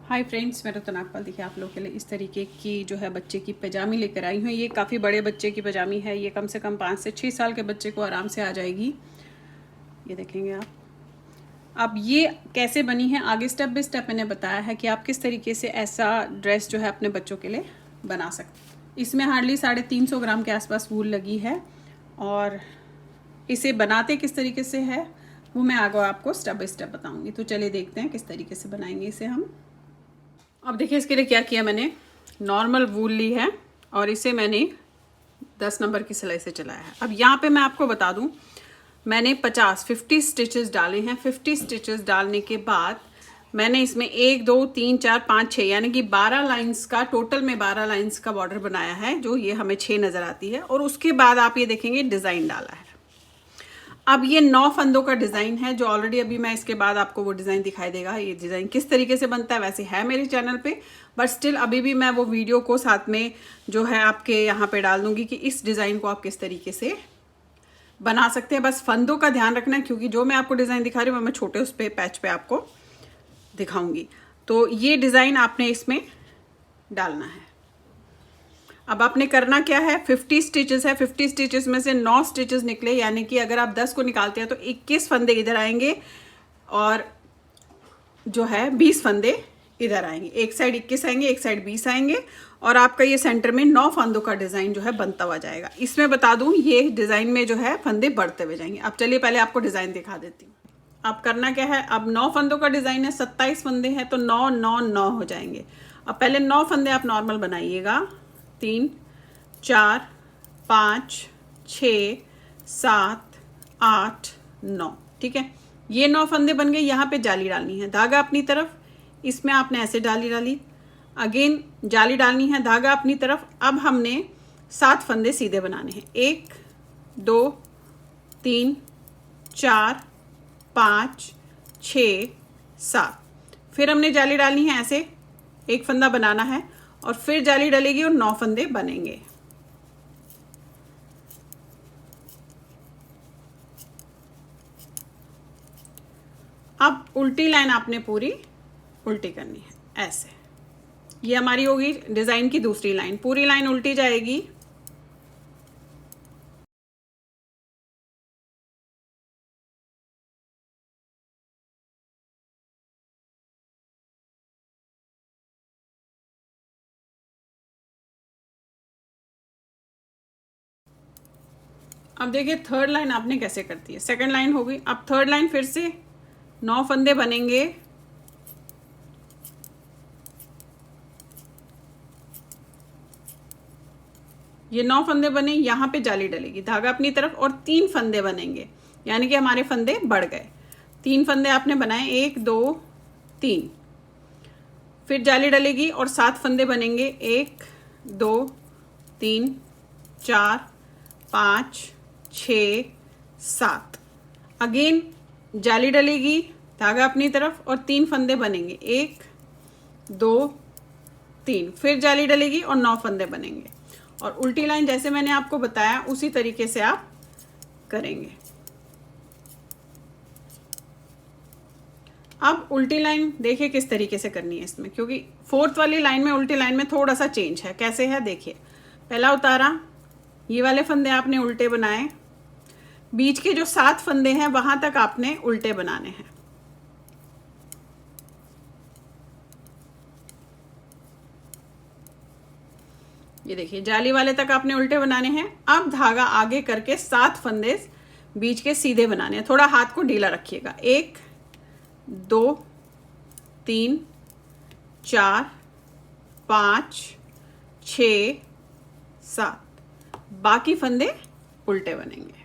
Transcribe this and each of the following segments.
Hi friends, मैं रतन नागपाल। देखिए आप लोग के लिए इस तरीके की जो है बच्चे की पजामी लेकर आई हूँ। ये काफ़ी बड़े बच्चे की पजामी है। ये कम से कम 5 से 6 साल के बच्चे को आराम से आ जाएगी। ये देखेंगे आप। अब ये कैसे बनी है, आगे स्टेप बाय स्टेप मैंने बताया है कि आप किस तरीके से ऐसा ड्रेस जो है अपने बच्चों के लिए बना सकते हैं। इसमें हार्डली 350 ग्राम के आसपास वूल लगी है और इसे बनाते किस तरीके से है वो मैं आगे आपको स्टेप बाय स्टेप बताऊंगी। तो चलिए देखते हैं किस तरीके से बनाएंगे इसे हम। अब देखिए इसके लिए क्या किया मैंने, नॉर्मल वूल ली है और इसे मैंने 10 नंबर की सिलाई से चलाया है। अब यहाँ पे मैं आपको बता दूँ, मैंने 50 स्टिचेस डाले हैं। 50 स्टिचेस डालने के बाद मैंने इसमें 1 2 3 4 5 6 यानी कि 12 लाइंस का, टोटल में 12 लाइंस का बॉर्डर बनाया है, जो ये हमें 6 नज़र आती है। और उसके बाद आप ये देखेंगे डिज़ाइन डाला है। अब ये 9 फंदों का डिज़ाइन है, जो ऑलरेडी अभी मैं इसके बाद आपको वो डिज़ाइन दिखाई देगा। ये डिज़ाइन किस तरीके से बनता है वैसे है मेरे चैनल पे, बट स्टिल अभी भी मैं वो वीडियो को साथ में जो है आपके यहाँ पे डाल दूंगी कि इस डिज़ाइन को आप किस तरीके से बना सकते हैं। बस फंदों का ध्यान रखना है, क्योंकि जो मैं आपको डिज़ाइन दिखा रही हूँ मैं छोटे उस पर पैच पे आपको दिखाऊंगी। तो ये डिज़ाइन आपने इसमें डालना है। अब आपने करना क्या है, 50 स्टिचेस है। 50 स्टिचेस में से 9 स्टिचेस निकले, यानी कि अगर आप 10 को निकालते हैं तो 21 फंदे इधर आएंगे और जो है 20 फंदे इधर आएंगे। एक साइड 21 आएंगे, एक साइड 20 आएंगे और आपका ये सेंटर में 9 फंदों का डिज़ाइन जो है बनता हुआ जाएगा। इसमें बता दूं, ये डिज़ाइन में जो है फंदे बढ़ते हुए जाएंगे। अब चलिए पहले आपको डिज़ाइन दिखा देती हूँ। अब करना क्या है, अब 9 फंदों का डिज़ाइन है, 27 फंदे हैं तो 9 9 9 हो जाएंगे। अब पहले 9 फंदे आप नॉर्मल बनाइएगा। 3 4 5 6 7 8 9, ठीक है। ये 9 फंदे बन गए। यहाँ पे जाली डालनी है, धागा अपनी तरफ, इसमें आपने ऐसे जाली डाली, अगेन जाली डालनी है, धागा अपनी तरफ। अब हमने 7 फंदे सीधे बनाने हैं। 1 2 3 4 5 6 7। फिर हमने जाली डालनी है, ऐसे एक फंदा बनाना है और फिर जाली डलेगी और 9 फंदे बनेंगे। अब उल्टी लाइन आपने पूरी उल्टी करनी है, ऐसे। ये हमारी होगी डिज़ाइन की दूसरी लाइन, पूरी लाइन उल्टी जाएगी। अब देखिए थर्ड लाइन आपने कैसे करती है। सेकंड लाइन हो गई, अब थर्ड लाइन फिर से 9 फंदे बनेंगे। ये 9 फंदे बने, यहाँ पे जाली डलेगी, धागा अपनी तरफ और 3 फंदे बनेंगे, यानी कि हमारे फंदे बढ़ गए। 3 फंदे आपने बनाए, 1 2 3। फिर जाली डलेगी और 7 फंदे बनेंगे, 1 2 3 4 5 6 7। अगेन जाली डलेगी, धागा अपनी तरफ और 3 फंदे बनेंगे, 1 2 3। फिर जाली डलेगी और 9 फंदे बनेंगे। और उल्टी लाइन जैसे मैंने आपको बताया उसी तरीके से आप करेंगे। अब उल्टी लाइन देखिए किस तरीके से करनी है इसमें, क्योंकि फोर्थ वाली लाइन में उल्टी लाइन में थोड़ा सा चेंज है। कैसे है देखिए, पहला उतारा, ये वाले फंदे आपने उल्टे बनाए, बीच के जो 7 फंदे हैं वहां तक आपने उल्टे बनाने हैं। ये देखिए जाली वाले तक आपने उल्टे बनाने हैं। अब धागा आगे करके 7 फंदे बीच के सीधे बनाने हैं। थोड़ा हाथ को ढीला रखिएगा। 1 2 3 4 5 6 7। बाकी फंदे उल्टे बनेंगे।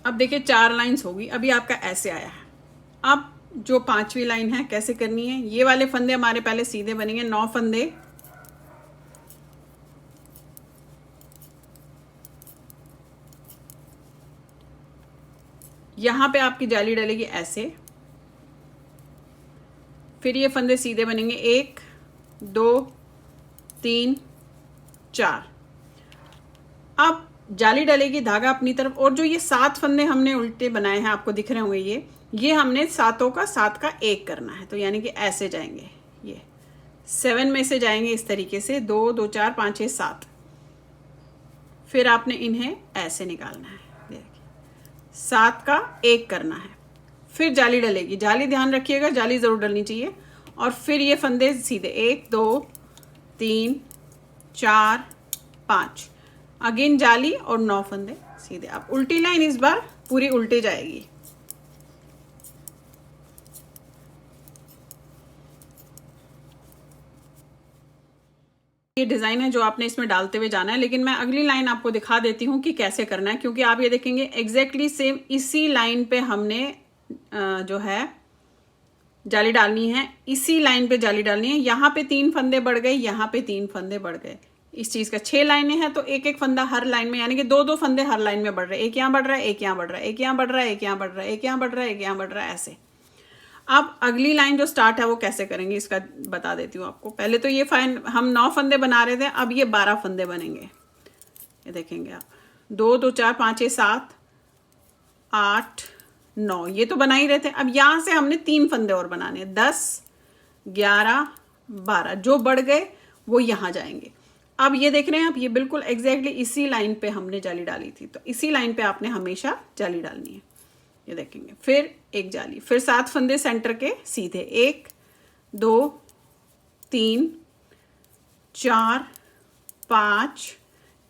अब देखिए 4 लाइंस होगी, अभी आपका ऐसे आया है। अब जो 5वीं लाइन है कैसे करनी है, ये वाले फंदे हमारे पहले सीधे बनेंगे, 9 फंदे। यहाँ पे आपकी जाली डलेगी ऐसे, फिर ये फंदे सीधे बनेंगे 1 2 3 4। अब जाली डलेगी, धागा अपनी तरफ, और जो ये 7 फंदे हमने उल्टे बनाए हैं आपको दिख रहे होंगे, ये हमने सातों का 7 का 1 करना है। तो यानी कि ऐसे जाएंगे, ये 7 में से जाएंगे इस तरीके से, 2 2 4 5 6 7। फिर आपने इन्हें ऐसे निकालना है, देखिए 7 का 1 करना है। फिर जाली डलेगी, जाली ध्यान रखिएगा, जाली ज़रूर डलनी चाहिए। और फिर ये फंदे सीधे 1 2 3 4 5, अगेन जाली और 9 फंदे सीधे। अब उल्टी लाइन इस बार पूरी उल्टे जाएगी। ये डिज़ाइन है जो आपने इसमें डालते हुए जाना है, लेकिन मैं अगली लाइन आपको दिखा देती हूँ कि कैसे करना है, क्योंकि आप ये देखेंगे एग्जैक्टली सेम इसी लाइन पे हमने जो है जाली डालनी है, इसी लाइन पे जाली डालनी है। यहाँ पे 3 फंदे बढ़ गए, यहाँ पे 3 फंदे बढ़ गए। इस चीज़ का 6 लाइनें हैं, तो एक एक फंदा हर लाइन में, यानी कि 2 2 फंदे हर लाइन में बढ़ रहे हैं। एक यहाँ बढ़ रहा है, एक यहाँ बढ़ रहा है, एक यहाँ बढ़ रहा है, एक यहाँ बढ़ रहा है, एक यहाँ बढ़ रहा है, एक यहाँ बढ़ रहा है, ऐसे। अब अगली लाइन जो स्टार्ट है वो कैसे करेंगे इसका बता देती हूँ आपको। पहले तो ये हम 9 फंदे बना रहे थे, अब ये 12 फंदे बनेंगे। ये देखेंगे आप, 2 2 4 5 6 7 8 9, ये तो बना ही रहे थे। अब यहाँ से हमने 3 फंदे और बनाने, 10 11 12, जो बढ़ गए वो यहाँ जाएंगे। अब ये देख रहे हैं आप, ये बिल्कुल एग्जैक्टली इसी लाइन पे हमने जाली डाली थी, तो इसी लाइन पे आपने हमेशा जाली डालनी है। ये देखेंगे, फिर एक जाली, फिर 7 फंदे सेंटर के सीधे, 1 2 3 4 5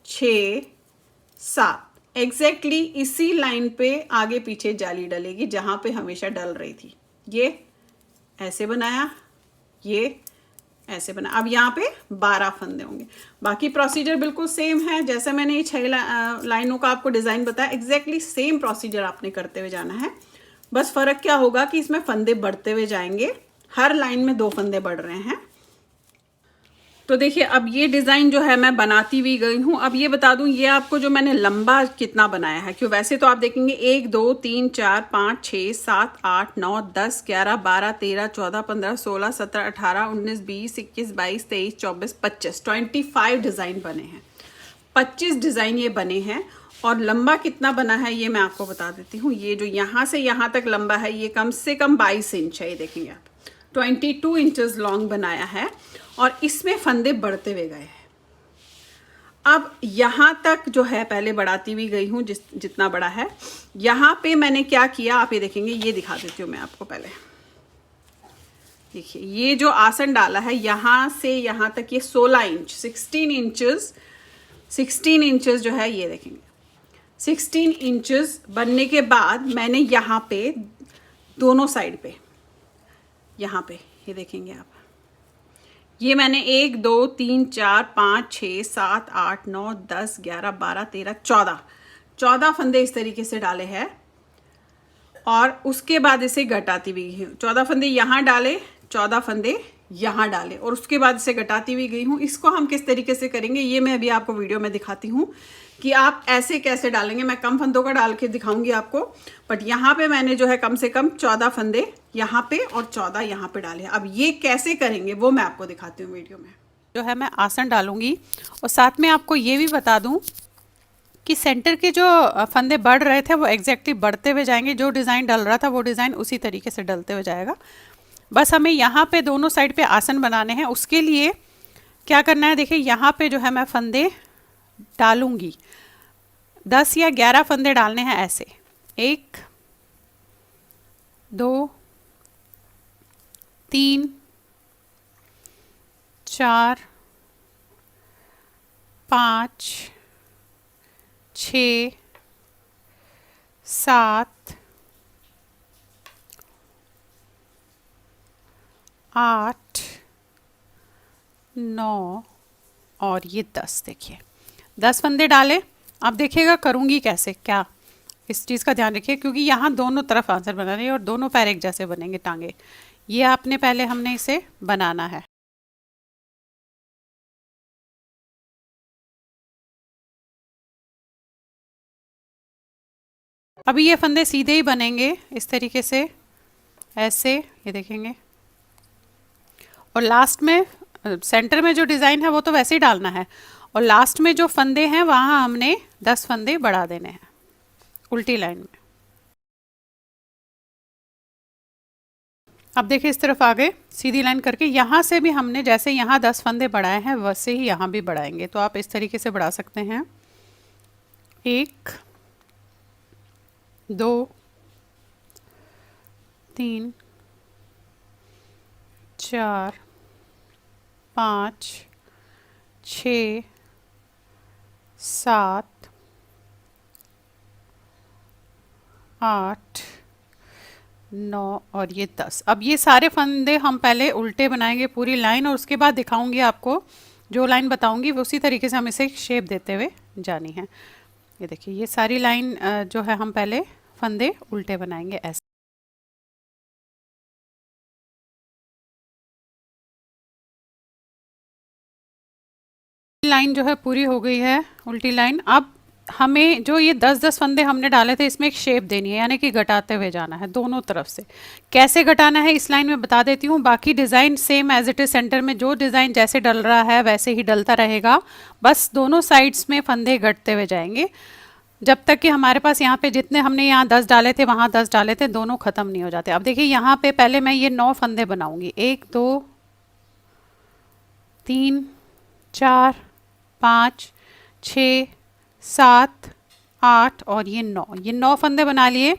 6 7, एग्जैक्टली इसी लाइन पे आगे पीछे जाली डलेगी जहां पे हमेशा डल रही थी। ये ऐसे बनाया, ये ऐसे बना। अब यहाँ पे 12 फंदे होंगे। बाकी प्रोसीजर बिल्कुल सेम है, जैसे मैंने ये 6 लाइनों का आपको डिज़ाइन बताया, एग्जैक्टली सेम प्रोसीजर आपने करते हुए जाना है। बस फ़र्क क्या होगा कि इसमें फंदे बढ़ते हुए जाएंगे, हर लाइन में 2 फंदे बढ़ रहे हैं। तो देखिए, अब ये डिज़ाइन जो है मैं बनाती हुई गई हूँ। अब ये बता दूँ, ये आपको जो मैंने लंबा कितना बनाया है, क्यों वैसे तो आप देखेंगे 1 2 3 4 5 6 7 8 9 10 11 12 13 14 15 16 17 18 19 20 21 22 23 24 25 25 डिज़ाइन बने हैं। 25 डिज़ाइन ये बने हैं। और लंबा कितना बना है ये मैं आपको बता देती हूँ। ये जो यहाँ से यहाँ तक लंबा है, ये कम से कम 22 इंच है। ये देखेंगे आप, 22 इंचेस लॉन्ग बनाया है, और इसमें फंदे बढ़ते हुए गए हैं। अब यहाँ तक जो है पहले बढ़ाती हुई गई हूँ, जितना बड़ा है। यहाँ पे मैंने क्या किया आप ये देखेंगे, ये दिखा देती हूँ मैं आपको। पहले देखिए, ये जो आसन डाला है यहाँ से यहाँ तक, ये 16 इंच 16 इंचेस जो है, ये देखेंगे 16 इंचेस बनने के बाद मैंने यहाँ पे दोनों साइड पे, यहाँ पे ये देखेंगे आप, ये मैंने 1 2 3 4 5 6 7 8 9 10 11 12 13 14 फंदे इस तरीके से डाले हैं। और उसके बाद इसे घटाती हुई हूँ, 14 फंदे यहाँ डाले, 14 फंदे यहाँ डाले, और उसके बाद इसे घटाती हुई गई हूँ। इसको हम किस तरीके से करेंगे ये मैं अभी आपको वीडियो में दिखाती हूँ कि आप ऐसे कैसे डालेंगे। मैं कम फंदों का डाल के दिखाऊंगी आपको, बट यहाँ पे मैंने जो है कम से कम 14 फंदे यहाँ पे और 14 यहाँ पे डाले। अब ये कैसे करेंगे वो मैं आपको दिखाती हूँ वीडियो में। जो है मैं आसन डालूंगी, और साथ में आपको ये भी बता दूं कि सेंटर के जो फंदे बढ़ रहे थे वो एग्जैक्टली बढ़ते हुए जाएंगे। जो डिज़ाइन डल रहा था वो डिज़ाइन उसी तरीके से डलते हुए जाएगा। बस हमें यहाँ पे दोनों साइड पे आसन बनाने हैं। उसके लिए क्या करना है, देखिए यहाँ पे जो है मैं फंदे डालूंगी, 10 या 11 फंदे डालने हैं ऐसे। 1 2 3 4 5 6 7 8 9 और ये 10। देखिए 10 फंदे डाले। अब देखिएगा करूँगी कैसे, क्या इस चीज़ का ध्यान रखिए, क्योंकि यहाँ दोनों तरफ आंसर बनाने हैं और दोनों पैर एक जैसे बनेंगे, टांगे। ये आपने पहले हमने इसे बनाना है। अभी ये फंदे सीधे ही बनेंगे इस तरीके से, ऐसे, ये देखेंगे। और लास्ट में सेंटर में जो डिज़ाइन है वो तो वैसे ही डालना है, और लास्ट में जो फंदे हैं वहाँ हमने 10 फंदे बढ़ा देने हैं उल्टी लाइन में। अब देखिए इस तरफ आ गए सीधी लाइन करके, यहाँ से भी हमने जैसे यहाँ 10 फंदे बढ़ाए हैं वैसे ही यहाँ भी बढ़ाएंगे। तो आप इस तरीके से बढ़ा सकते हैं, 1 2 3 4 5 6 7 8 9 और ये 10। अब ये सारे फंदे हम पहले उल्टे बनाएंगे पूरी लाइन, और उसके बाद दिखाऊंगी आपको जो लाइन बताऊंगी वो उसी तरीके से हम इसे शेप देते हुए जानी है। ये देखिए ये सारी लाइन जो है हम पहले फंदे उल्टे बनाएंगे ऐसे। लाइन जो है पूरी हो गई है उल्टी लाइन। अब हमें जो ये 10-10 फंदे हमने डाले थे इसमें एक शेप देनी है, यानी कि घटाते हुए जाना है दोनों तरफ से। कैसे घटाना है इस लाइन में बता देती हूँ, बाकी design same as it is, centre में जो डिज़ाइन जैसे डल रहा है वैसे ही डलता रहेगा, बस दोनों साइड्स में फंदे घटते हुए जाएंगे जब तक कि हमारे पास यहाँ पे जितने हमने यहाँ 10 डाले थे वहाँ 10 डाले थे, दोनों ख़त्म नहीं हो जाते। अब देखिए यहाँ पे पहले मैं ये 9 फंदे बनाऊँगी, 1 2 3 4 5 6 7 8 और ये 9, ये 9 फंदे बना लिए।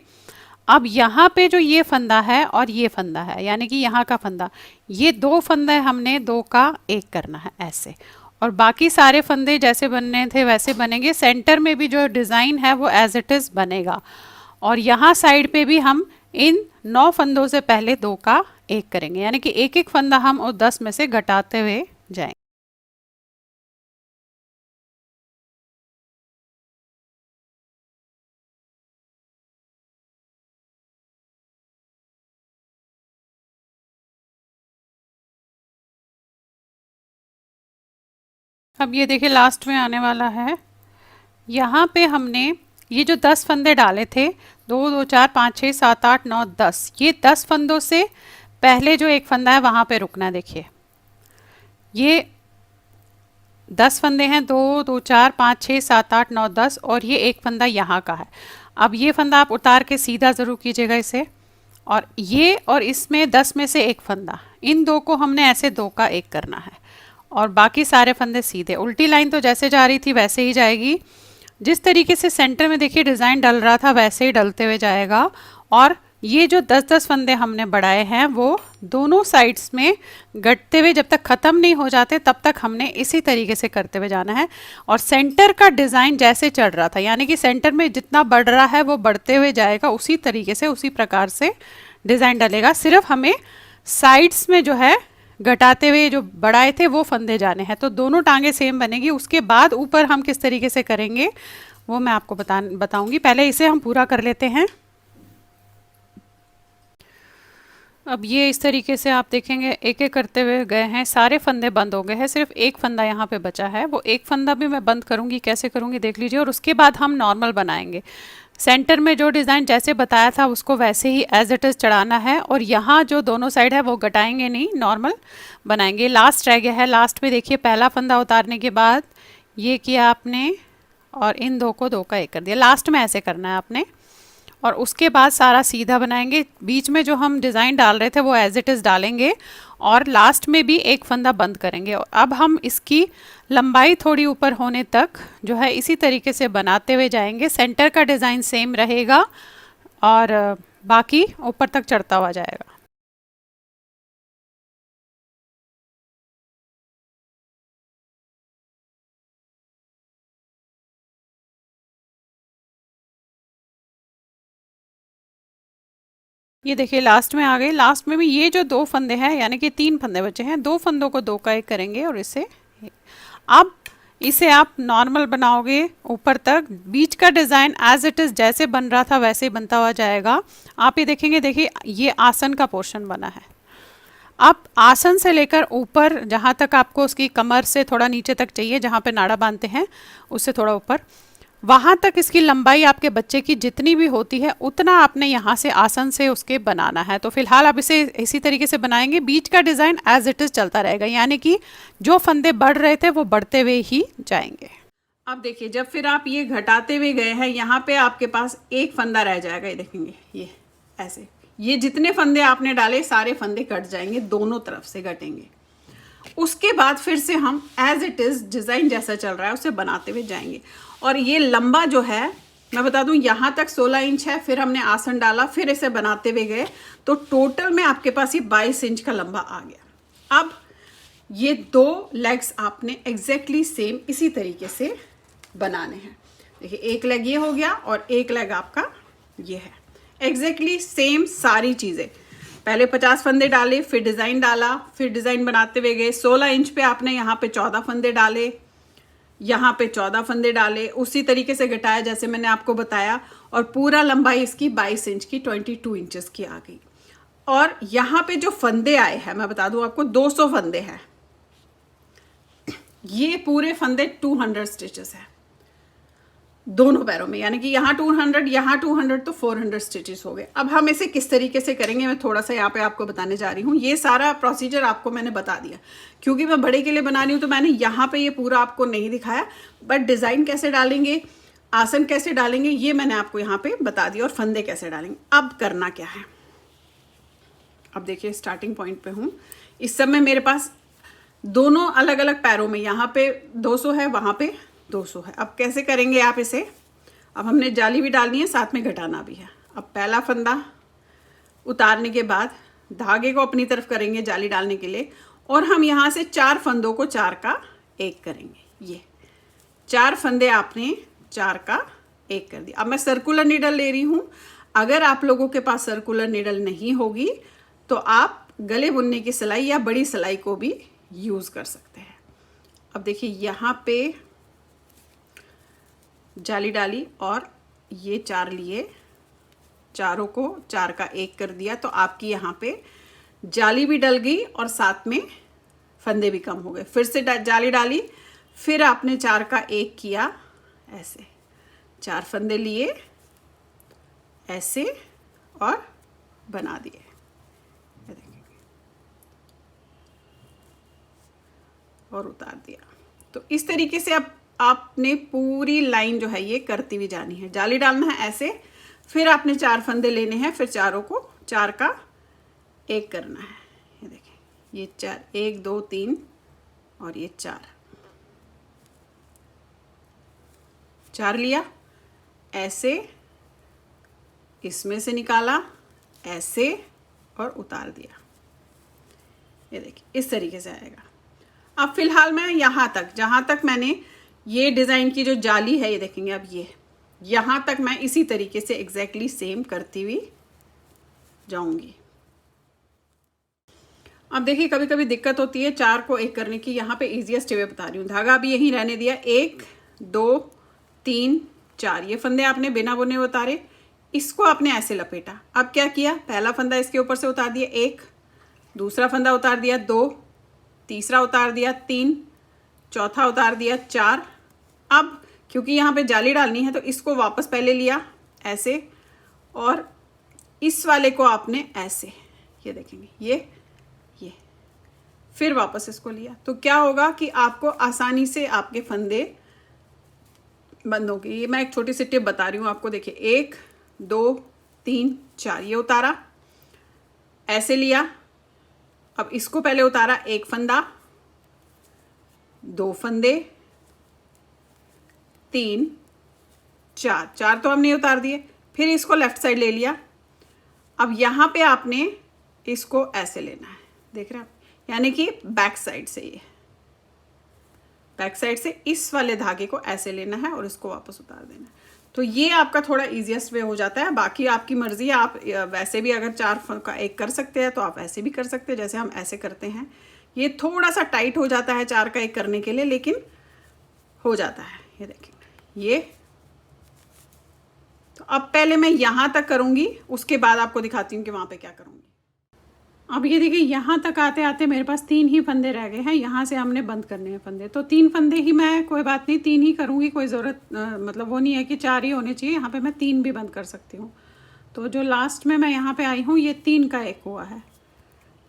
अब यहाँ पे जो ये फंदा है और ये फंदा है, यानी कि यहाँ का फंदा, ये 2 फंदे हमने 2 का 1 करना है ऐसे, और बाकी सारे फंदे जैसे बनने थे वैसे बनेंगे। सेंटर में भी जो डिज़ाइन है वो एज इट इज़ बनेगा, और यहाँ साइड पे भी हम इन 9 फंदों से पहले 2 का 1 करेंगे, यानी कि एक एक फंदा हम और 10 में से घटाते हुए जाएंगे। अब ये देखिए लास्ट में आने वाला है, यहाँ पे हमने ये जो 10 फंदे डाले थे, 2 2 4 5 6 7 8 9 10, ये 10 फंदों से पहले जो एक फंदा है वहाँ पे रुकना है। देखिए ये 10 फंदे हैं, 2 2 4 5 6 7 8 9 10, और ये एक फंदा यहाँ का है। अब ये फंदा आप उतार के सीधा ज़रूर कीजिएगा इसे, और ये और इसमें 10 में से एक फंदा, इन 2 को हमने ऐसे 2 का 1 करना है, और बाकी सारे फंदे सीधे। उल्टी लाइन तो जैसे जा रही थी वैसे ही जाएगी, जिस तरीके से सेंटर में देखिए डिज़ाइन डल रहा था वैसे ही डलते हुए जाएगा। और ये जो 10-10 फंदे हमने बढ़ाए हैं वो दोनों साइड्स में घटते हुए जब तक ख़त्म नहीं हो जाते तब तक हमने इसी तरीके से करते हुए जाना है। और सेंटर का डिज़ाइन जैसे चढ़ रहा था, यानी कि सेंटर में जितना बढ़ रहा है वो बढ़ते हुए जाएगा, उसी तरीके से उसी प्रकार से डिज़ाइन डलेगा। सिर्फ हमें साइड्स में जो है घटाते हुए जो बढ़ाए थे वो फंदे जाने हैं, तो दोनों टांगे सेम बनेगी। उसके बाद ऊपर हम किस तरीके से करेंगे वो मैं आपको बताऊंगी। पहले इसे हम पूरा कर लेते हैं। अब ये इस तरीके से आप देखेंगे एक एक करते हुए गए हैं, सारे फंदे बंद हो गए हैं, सिर्फ एक फंदा यहाँ पे बचा है। वो एक फंदा भी मैं बंद करूँगी, कैसे करूँगी देख लीजिए। और उसके बाद हम नॉर्मल बनाएंगे, सेंटर में जो डिज़ाइन जैसे बताया था उसको वैसे ही एज इट इज़ चढ़ाना है, और यहाँ जो दोनों साइड है वो घटाएंगे नहीं, नॉर्मल बनाएंगे। लास्ट रह गया है, लास्ट में देखिए पहला फंदा उतारने के बाद ये किया आपने, और इन 2 को 2 का 1 कर दिया। लास्ट में ऐसे करना है आपने, और उसके बाद सारा सीधा बनाएंगे। बीच में जो हम डिज़ाइन डाल रहे थे वो एज इट इज़ डालेंगे, और लास्ट में भी एक फंदा बंद करेंगे। और अब हम इसकी लंबाई थोड़ी ऊपर होने तक जो है इसी तरीके से बनाते हुए जाएंगे। सेंटर का डिज़ाइन सेम रहेगा और बाकी ऊपर तक चढ़ता हुआ जाएगा। ये देखिए लास्ट में आ गए। लास्ट में भी ये जो 2 फंदे हैं, यानी कि 3 फंदे बचे हैं, 2 फंदों को 2 का 1 करेंगे, और इसे अब इसे आप नॉर्मल बनाओगे ऊपर तक। बीच का डिज़ाइन एज इट इज़ जैसे बन रहा था वैसे ही बनता हुआ जाएगा। आप ये देखेंगे, देखिए ये आसन का पोर्शन बना है। अब आसन से लेकर ऊपर जहाँ तक आपको उसकी कमर से थोड़ा नीचे तक चाहिए, जहाँ पे नाड़ा बांधते हैं उससे थोड़ा ऊपर, वहाँ तक इसकी लंबाई आपके बच्चे की जितनी भी होती है उतना आपने यहाँ से आसन से उसके बनाना है। तो फिलहाल आप इसे इसी तरीके से बनाएंगे। बीच का डिज़ाइन एज इट इज़ चलता रहेगा, यानी कि जो फंदे बढ़ रहे थे वो बढ़ते हुए ही जाएंगे। अब देखिए, जब फिर आप ये घटाते हुए गए हैं, यहाँ पे आपके पास एक फंदा रह जाएगा, ये देखेंगे, ये ऐसे, ये जितने फंदे आपने डाले सारे फंदे कट जाएंगे, दोनों तरफ से घटेंगे। उसके बाद फिर से हम एज इट इज़ डिज़ाइन जैसा चल रहा है उसे बनाते हुए जाएंगे। और ये लंबा जो है, मैं बता दूं, यहाँ तक 16 इंच है, फिर हमने आसन डाला, फिर इसे बनाते हुए गए, तो टोटल में आपके पास ये 22 इंच का लंबा आ गया। अब ये 2 लेग्स आपने एग्जैक्टली सेम इसी तरीके से बनाने हैं। देखिए, एक लेग ये हो गया और एक लेग आपका ये है, एग्जैक्टली सेम सारी चीज़ें। पहले 50 फंदे डाले, फिर डिज़ाइन डाला, फिर डिज़ाइन बनाते हुए गए। 16 इंच पे आपने यहाँ पे 14 फंदे डाले, यहाँ पे 14 फंदे डाले, उसी तरीके से घटाया जैसे मैंने आपको बताया, और पूरा लंबाई इसकी 22 इंच की 22 इंचेस की आ गई। और यहाँ पे जो फंदे आए हैं, मैं बता दूं आपको, 200 फंदे हैं। ये पूरे फंदे 200 स्टिचेस है दोनों पैरों में, यानी कि यहाँ 200, यहाँ 200, तो 400 स्टिचेस हो गए। अब हम इसे किस तरीके से करेंगे मैं थोड़ा सा यहाँ पे आपको बताने जा रही हूँ। ये सारा प्रोसीजर आपको मैंने बता दिया, क्योंकि मैं बड़े के लिए बना रही हूँ तो मैंने यहाँ पे ये पूरा आपको नहीं दिखाया, बट डिज़ाइन कैसे डालेंगे, आसन कैसे डालेंगे, ये मैंने आपको यहाँ पे बता दिया, और फंदे कैसे डालेंगे। अब करना क्या है, अब देखिए, स्टार्टिंग पॉइंट पे हूँ। इस समय मेरे पास दोनों अलग अलग पैरों में, यहाँ पे 200 है, वहाँ पे 200 है। अब कैसे करेंगे आप इसे, अब हमने जाली भी डालनी है, साथ में घटाना भी है। अब पहला फंदा उतारने के बाद धागे को अपनी तरफ करेंगे जाली डालने के लिए, और हम यहाँ से 4 फंदों को 4 का 1 करेंगे। ये 4 फंदे आपने 4 का 1 कर दिया। अब मैं सर्कुलर नीडल ले रही हूँ। अगर आप लोगों के पास सर्कुलर नीडल नहीं होगी तो आप गले बुनने की सिलाई या बड़ी सिलाई को भी यूज़ कर सकते हैं। अब देखिए, यहाँ पे जाली डाली और ये 4 लिए, चारों को 4 का 1 कर दिया, तो आपकी यहाँ पे जाली भी डल गई और साथ में फंदे भी कम हो गए। फिर से जाली डाली, फिर आपने 4 का 1 किया, ऐसे 4 फंदे लिए ऐसे और बना दिए, और उतार दिया। तो इस तरीके से अब आपने पूरी लाइन जो है ये करती हुई जानी है। जाली डालना है ऐसे, फिर आपने 4 फंदे लेने हैं, फिर चारों को 4 का 1 करना है। ये देखें, ये 4, 1 2 3 और ये 4 लिया, ऐसे इसमें से निकाला, ऐसे और उतार दिया। ये देखिए, इस तरीके से आएगा। अब फिलहाल मैं यहाँ तक, जहाँ तक मैंने ये डिज़ाइन की जो जाली है, ये देखेंगे, अब ये यहाँ तक मैं इसी तरीके से एग्जैक्टली सेम करती हुई जाऊंगी। अब देखिए, कभी कभी दिक्कत होती है 4 को 1 करने की। यहाँ पे इजीएस्ट वे बता रही हूँ। धागा भी यहीं रहने दिया, 1 2 3 4, ये फंदे आपने बिना बुने उतारे, इसको आपने ऐसे लपेटा। अब क्या किया, पहला फंदा इसके ऊपर से उतार दिया 1, दूसरा फंदा उतार दिया 2, तीसरा उतार दिया 3, चौथा उतार दिया 4। अब क्योंकि यहाँ पे जाली डालनी है तो इसको वापस पहले लिया ऐसे, और इस वाले को आपने ऐसे, ये देखेंगे, ये फिर वापस इसको लिया, तो क्या होगा कि आपको आसानी से आपके फंदे बंद हो गए। ये मैं एक छोटी सी टिप बता रही हूँ आपको। देखिए, 1 2 3 4, ये उतारा, ऐसे लिया, अब इसको पहले उतारा, 1 फंदा, 2 फंदे, 3 4 तो हमने उतार दिए, फिर इसको लेफ्ट साइड ले लिया। अब यहाँ पे आपने इसको ऐसे लेना है, देख रहे हैं आप, यानी कि बैक साइड से, ये बैक साइड से इस वाले धागे को ऐसे लेना है और इसको वापस उतार देना है। तो ये आपका थोड़ा इजीएस्ट वे हो जाता है। बाकी आपकी मर्जी है, आप वैसे भी अगर 4 का 1 कर सकते हैं तो आप ऐसे भी कर सकते हैं, जैसे हम ऐसे करते हैं। ये थोड़ा सा टाइट हो जाता है 4 का 1 करने के लिए, लेकिन हो जाता है। ये देखें, ये तो अब पहले मैं यहाँ तक करूँगी, उसके बाद आपको दिखाती हूँ कि वहाँ पे क्या करूँगी। अब ये देखिए यहाँ तक आते आते मेरे पास 3 ही फंदे रह गए हैं, यहाँ से हमने बंद करने हैं फंदे। तो 3 फंदे ही मैं, कोई बात नहीं 3 ही करूँगी, कोई ज़रूरत मतलब वो नहीं है कि 4 ही होने चाहिए, यहाँ पे मैं 3 भी बंद कर सकती हूँ। तो जो लास्ट में मैं यहाँ पे आई हूँ ये 3 का एक हुआ है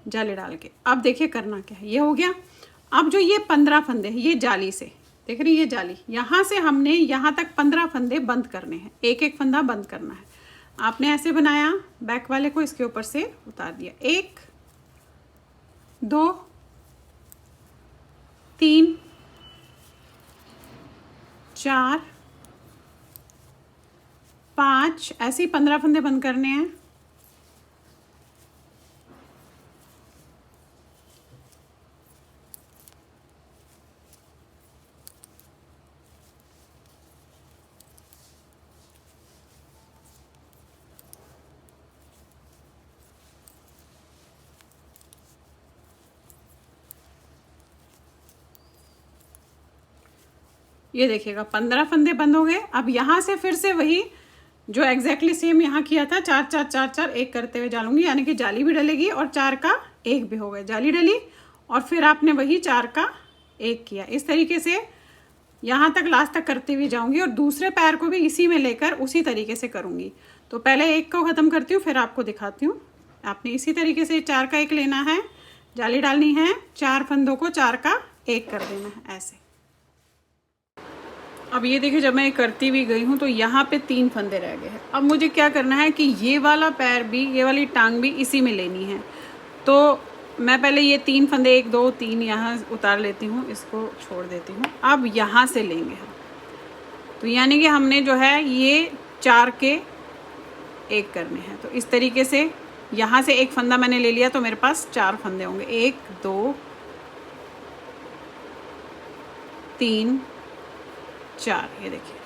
जाली डाल के। अब देखिए करना क्या है, ये हो गया। अब जो ये 15 फंदे हैं ये जाली से, देख रही है ये जाली, यहाँ से हमने यहाँ तक 15 फंदे बंद करने हैं, एक एक फंदा बंद करना है। आपने ऐसे बनाया, बैक वाले को इसके ऊपर से उतार दिया, 1 2 3 4 5, ऐसे ही 15 फंदे बंद करने हैं। ये देखिएगा 15 फंदे बंद हो गए। अब यहाँ से फिर से वही जो एग्जैक्टली सेम यहाँ किया था, 4 4 4 4 1 करते हुए डालूंगी, यानी कि जाली भी डलेगी और 4 का 1 भी हो गया, जाली डली और फिर आपने वही 4 का 1 किया। इस तरीके से यहाँ तक लास्ट तक करते हुए जाऊंगी और दूसरे पैर को भी इसी में लेकर उसी तरीके से करूँगी। तो पहले 1 को ख़त्म करती हूँ, फिर आपको दिखाती हूँ। आपने इसी तरीके से 4 का 1 लेना है, जाली डालनी है, 4 फंदों को 4 का 1 कर देना है ऐसे। अब ये देखिए जब मैं करती हुई गई हूँ तो यहाँ पे 3 फंदे रह गए हैं। अब मुझे क्या करना है कि ये वाला पैर भी, ये वाली टांग भी इसी में लेनी है। तो मैं पहले ये 3 फंदे 1 2 3 यहाँ उतार लेती हूँ, इसको छोड़ देती हूँ। अब यहाँ से लेंगे हम, तो यानी कि हमने जो है ये 4 के 1 करने हैं। तो इस तरीके से यहाँ से एक फंदा मैंने ले लिया तो मेरे पास 4 फंदे होंगे, 1 2 3 4, ये देखिए।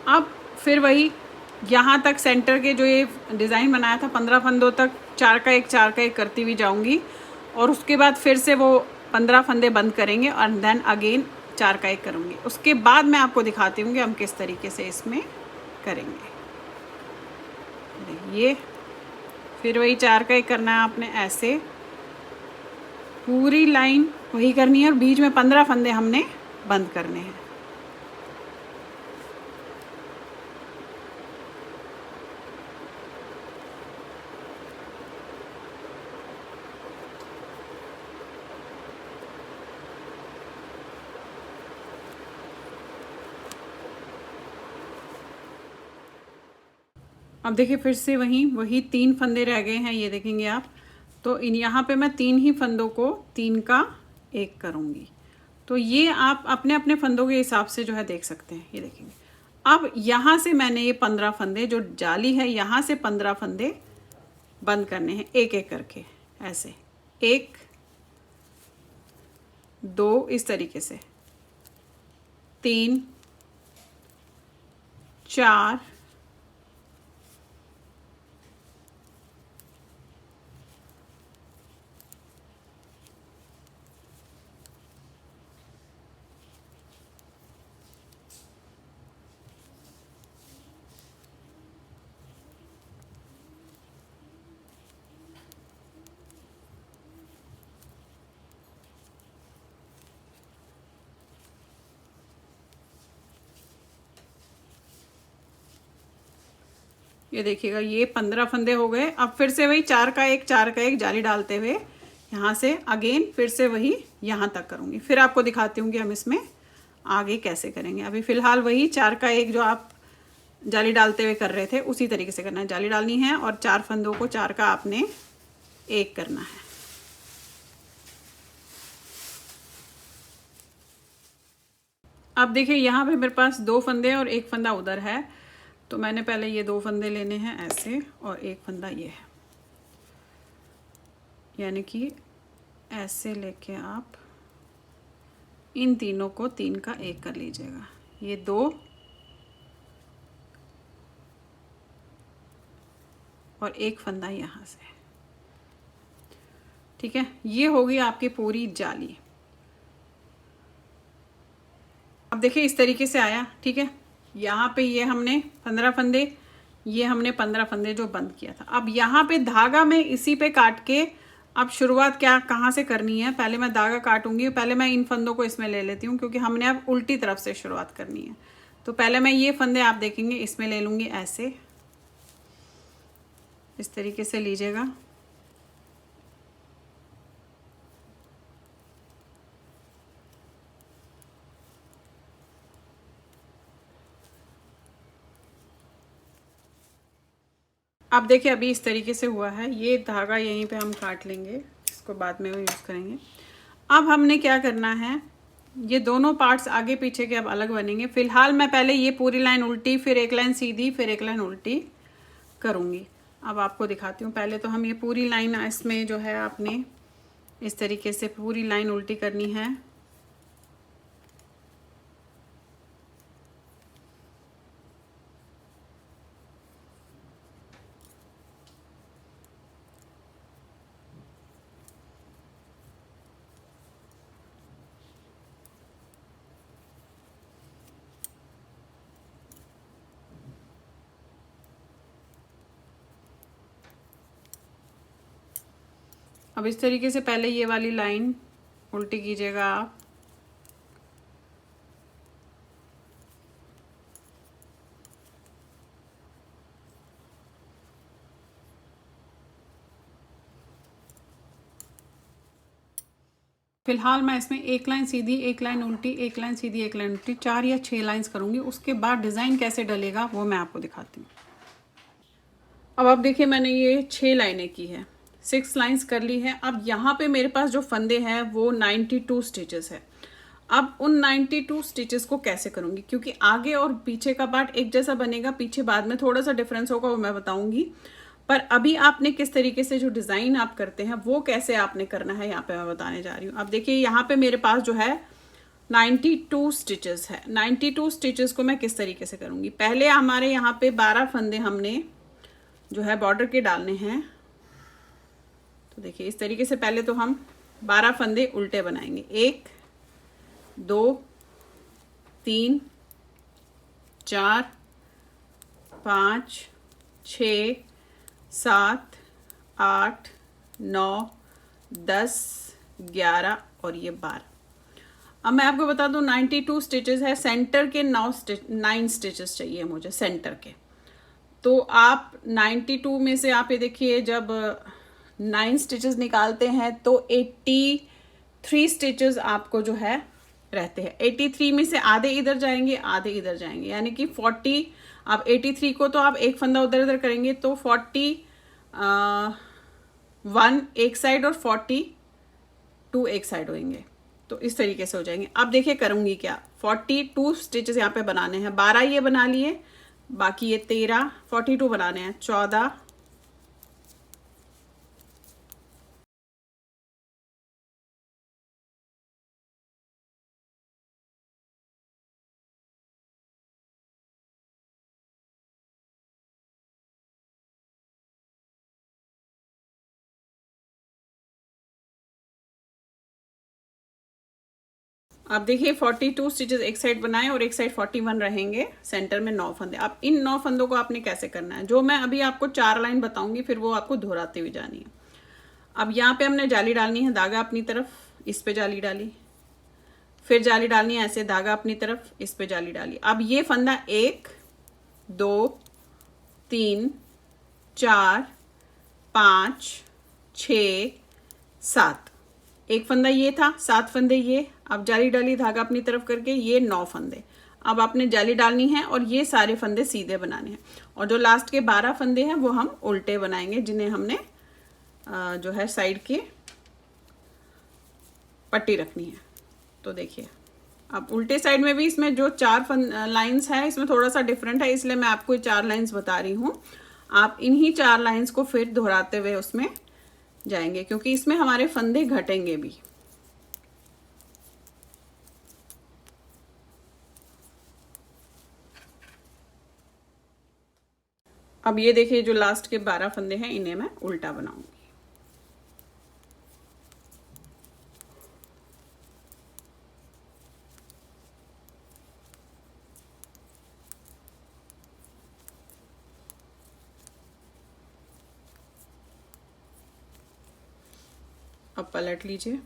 अब फिर वही यहाँ तक सेंटर के जो ये डिज़ाइन बनाया था 15 फंदों तक 4 का 1 4 का 1 करती हुई जाऊंगी और उसके बाद फिर से वो 15 फंदे बंद करेंगे और देन अगेन 4 का 1 करूँगी। उसके बाद मैं आपको दिखाती हूँ कि हम किस तरीके से इसमें करेंगे। ये फिर वही 4 का 1 करना है आपने, ऐसे पूरी लाइन वही करनी है और बीच में 15 फंदे हमने बंद करने हैं। अब देखिए फिर से वही 3 फंदे रह गए हैं, ये देखेंगे आप। तो इन यहाँ पे मैं 3 ही फंदों को 3 का 1 करूँगी। तो ये आप अपने अपने फंदों के हिसाब से जो है देख सकते हैं, ये देखेंगे। अब यहाँ से मैंने ये 15 फंदे जो जाली है, यहाँ से 15 फंदे बंद करने हैं एक एक करके, ऐसे 1 2 इस तरीके से, 3 4 ये देखिएगा ये 15 फंदे हो गए। अब फिर से वही 4 का 1 4 का 1 जाली डालते हुए यहाँ से अगेन फिर से वही यहाँ तक करूँगी। फिर आपको दिखाती हूँ कि हम इसमें आगे कैसे करेंगे। अभी फ़िलहाल वही 4 का 1 जो आप जाली डालते हुए कर रहे थे उसी तरीके से करना है। जाली डालनी है और 4 फंदों को 4 का आपने 1 करना है। अब देखिए यहाँ पे मेरे पास 2 फंदे और 1 फंदा उधर है, तो मैंने पहले ये 2 फंदे लेने हैं ऐसे और 1 फंदा ये है, यानी कि ऐसे लेके आप इन तीनों को 3 का 1 कर लीजिएगा। ये 2 और 1 फंदा यहाँ से, ठीक है। ये होगी आपकी पूरी जाली। अब देखिए इस तरीके से आया, ठीक है। यहाँ पे ये हमने 15 फंदे, ये हमने 15 फंदे जो बंद किया था। अब यहाँ पे धागा में इसी पे काट के अब शुरुआत क्या कहाँ से करनी है, पहले मैं धागा काटूंगी, पहले मैं इन फंदों को इसमें ले लेती हूँ क्योंकि हमने अब उल्टी तरफ से शुरुआत करनी है। तो पहले मैं ये फंदे आप देखेंगे इसमें ले लूँगी, ऐसे इस तरीके से लीजिएगा। अब देखिए अभी इस तरीके से हुआ है, ये धागा यहीं पे हम काट लेंगे, इसको बाद में यूज़ करेंगे। अब हमने क्या करना है, ये दोनों पार्ट्स आगे पीछे के अब अलग बनेंगे। फिलहाल मैं पहले ये पूरी लाइन उल्टी, फिर एक लाइन सीधी, फिर एक लाइन उल्टी करूँगी। अब आपको दिखाती हूँ। पहले तो हम ये पूरी लाइन इसमें जो है आपने इस तरीके से पूरी लाइन उल्टी करनी है। अब इस तरीके से पहले ये वाली लाइन उल्टी कीजिएगा आप। फिलहाल मैं इसमें एक लाइन सीधी, एक लाइन उल्टी, एक लाइन सीधी, एक लाइन उल्टी, 4 या 6 लाइंस करूँगी। उसके बाद डिज़ाइन कैसे डलेगा वो मैं आपको दिखाती हूँ। अब आप देखिए मैंने ये 6 लाइनें की है, 6 लाइंस कर ली है। अब यहाँ पे मेरे पास जो फंदे हैं वो 92 स्टिचेस है। अब उन 92 स्टिचेस को कैसे करूँगी, क्योंकि आगे और पीछे का पार्ट एक जैसा बनेगा, पीछे बाद में थोड़ा सा डिफरेंस होगा, वो मैं बताऊँगी। पर अभी आपने किस तरीके से जो डिज़ाइन आप करते हैं वो कैसे आपने करना है यहाँ पे मैं बताने जा रही हूँ। अब देखिए यहाँ पे मेरे पास जो है 92 स्टिचेस है। 92 स्टिचेस को मैं किस तरीके से करूँगी, पहले हमारे यहाँ पे 12 फंदे हमने जो है बॉर्डर के डालने हैं। तो देखिए इस तरीके से पहले तो हम 12 फंदे उल्टे बनाएंगे, 1 2 3 4 5 6 7 8 9 10 11 और ये 12। अब मैं आपको बता दूं 92 स्टिचेस है, सेंटर के 9 स्टिचेस चाहिए मुझे सेंटर के। तो आप 92 में से आप ये देखिए जब 9 स्टिचेस निकालते हैं तो 83 स्टिचेस आपको जो है रहते हैं। 83 में से आधे इधर जाएंगे, आधे इधर जाएंगे, यानी कि 40। आप 83 को तो आप एक फंदा उधर इधर करेंगे तो 41 एक साइड और 42 एक साइड होंगे। तो इस तरीके से हो जाएंगे। अब देखिए करूंगी क्या, 42 स्टिचेस यहाँ पे बनाने हैं, 12 ये बना लिए, बाकी ये 13, 42 बनाने हैं, 14 अब देखिए 42 स्टिचेस एक साइड बनाए और एक साइड 41 रहेंगे, सेंटर में 9 फंदे। अब इन 9 फंदों को आपने कैसे करना है, जो मैं अभी आपको 4 लाइन बताऊंगी फिर वो आपको दोहराते हुए जानी है। अब यहाँ पे हमने जाली डालनी है, धागा अपनी तरफ, इस पे जाली डाली, फिर जाली डालनी है ऐसे, धागा अपनी तरफ, इस पे जाली डाली। अब ये फंदा 1 2 3 4 5 6 7, एक फंदा ये था, 7 फंदे ये। अब जाली डाली, धागा अपनी तरफ करके, ये 9 फंदे। अब आपने जाली डालनी है और ये सारे फंदे सीधे बनाने हैं, और जो लास्ट के 12 फंदे हैं वो हम उल्टे बनाएंगे, जिन्हें हमने जो है साइड के पट्टी रखनी है। तो देखिए अब उल्टे साइड में भी इसमें जो 4 लाइंस है इसमें थोड़ा सा डिफरेंट है, इसलिए मैं आपको 4 लाइंस बता रही हूँ। आप इन्हीं 4 लाइंस को फिर दोहराते हुए उसमें जाएंगे, क्योंकि इसमें हमारे फंदे घटेंगे भी। अब ये देखिए जो लास्ट के 12 फंदे हैं इन्हें मैं उल्टा बनाऊंगी। अब पलट लीजिए।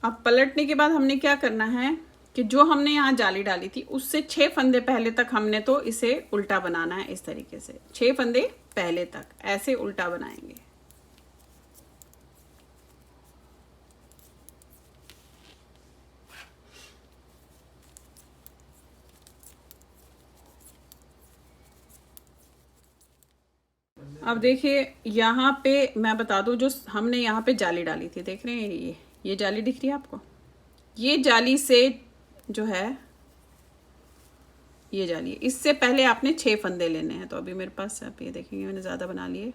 अब पलटने के बाद हमने क्या करना है कि जो हमने यहाँ जाली डाली थी उससे 6 फंदे पहले तक हमने तो इसे उल्टा बनाना है। इस तरीके से 6 फंदे पहले तक ऐसे उल्टा बनाएंगे। अब देखिए यहाँ पे मैं बता दूं, जो हमने यहाँ पे जाली डाली थी, देख रहे हैं ये जाली दिख रही है आपको? ये जाली से जो है ये जाली है, इससे पहले आपने 6 फंदे लेने हैं। तो अभी मेरे पास आप ये देखेंगे मैंने ज़्यादा बना लिए।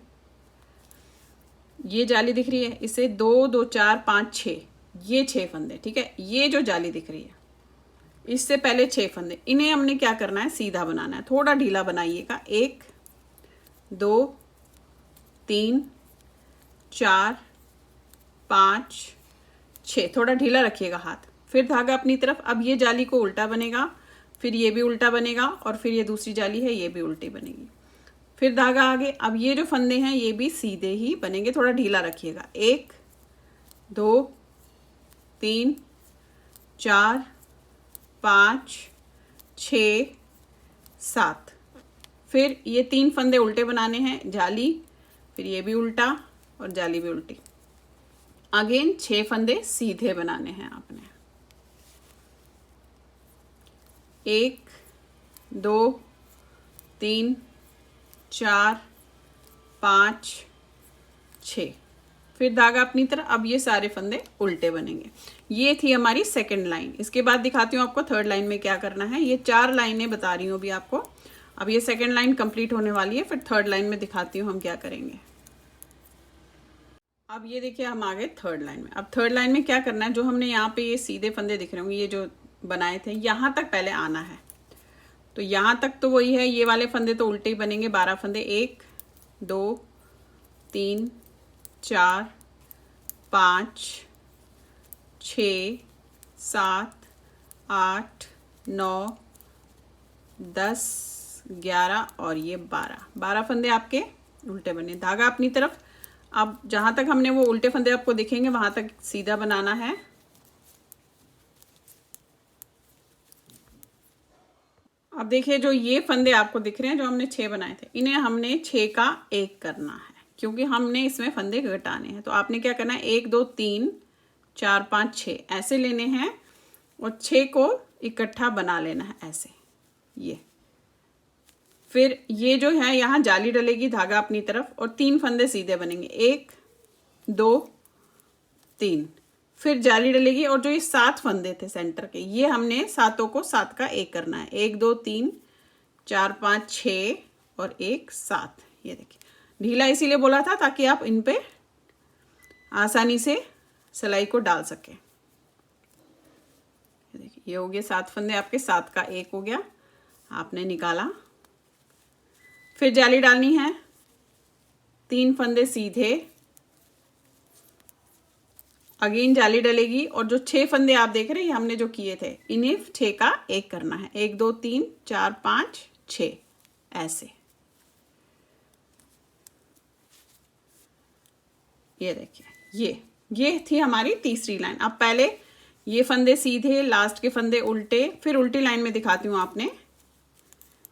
ये जाली दिख रही है, इसे 2 2 4 5 6, ये 6 फंदे, ठीक है। ये जो जाली दिख रही है इससे पहले 6 फंदे, इन्हें हमने क्या करना है, सीधा बनाना है। थोड़ा ढीला बनाइएगा। 1 2 3 4 5 6, थोड़ा ढीला रखिएगा हाथ। फिर धागा अपनी तरफ। अब ये जाली को उल्टा बनेगा, फिर ये भी उल्टा बनेगा, और फिर ये दूसरी जाली है ये भी उल्टी बनेगी। फिर धागा आगे। अब ये जो फंदे हैं ये भी सीधे ही बनेंगे, थोड़ा ढीला रखिएगा। 1 2 3 4 5 6 7। फिर ये 3 फंदे उल्टे बनाने हैं, जाली, फिर ये भी उल्टा और जाली भी उल्टी। अगेन 6 फंदे सीधे बनाने हैं आपने। 1 2 3 4 5 6। फिर धागा अपनी तरफ। अब ये सारे फंदे उल्टे बनेंगे। ये थी हमारी सेकंड लाइन। इसके बाद दिखाती हूँ आपको थर्ड लाइन में क्या करना है। ये 4 लाइनें बता रही हूँ अभी आपको। अब ये सेकंड लाइन कंप्लीट होने वाली है, फिर थर्ड लाइन में दिखाती हूँ हम क्या करेंगे। अब ये देखिए हम आ गए थर्ड लाइन में। अब थर्ड लाइन में क्या करना है, जो हमने यहाँ पे ये सीधे फंदे दिख रहे होंगे, ये जो बनाए थे, यहाँ तक पहले आना है। तो यहाँ तक तो वही है, ये वाले फंदे तो उल्टे ही बनेंगे। 12 फंदे, 1 2 3 4 5 6 7 8 9 10 11 और ये 12 फंदे आपके उल्टे बने। धागा अपनी तरफ। अब जहां तक हमने वो उल्टे फंदे आपको दिखेंगे वहां तक सीधा बनाना है। अब देखिए जो ये फंदे आपको दिख रहे हैं, जो हमने 6 बनाए थे, इन्हें हमने 6 का 1 करना है, क्योंकि हमने इसमें फंदे घटाने हैं। तो आपने क्या करना है, 1 2 3 4 5 6 ऐसे लेने हैं और 6 को इकट्ठा बना लेना है ऐसे। ये फिर ये जो है यहाँ जाली डलेगी, धागा अपनी तरफ, और 3 फंदे सीधे बनेंगे। 1 2 3। फिर जाली डलेगी, और जो ये 7 फंदे थे सेंटर के, ये हमने सातों को 7 का 1 करना है। 1 2 3 4 5 6 और 1 7। ये देखिए ढीला इसीलिए बोला था ताकि आप इन पे आसानी से सिलाई को डाल सके। देखिए ये हो गए 7 फंदे आपके, 7 का 1 हो गया, आपने निकाला। फिर जाली डालनी है, 3 फंदे सीधे, अगेन जाली डलेगी, और जो 6 फंदे आप देख रहे हैं हमने जो किए थे, इन्हें 6 का 1 करना है। 1 2 3 4 5 6 ऐसे। ये देखिए ये थी हमारी तीसरी लाइन। अब पहले ये फंदे सीधे, लास्ट के फंदे उल्टे, फिर उल्टी लाइन में दिखाती हूँ आपने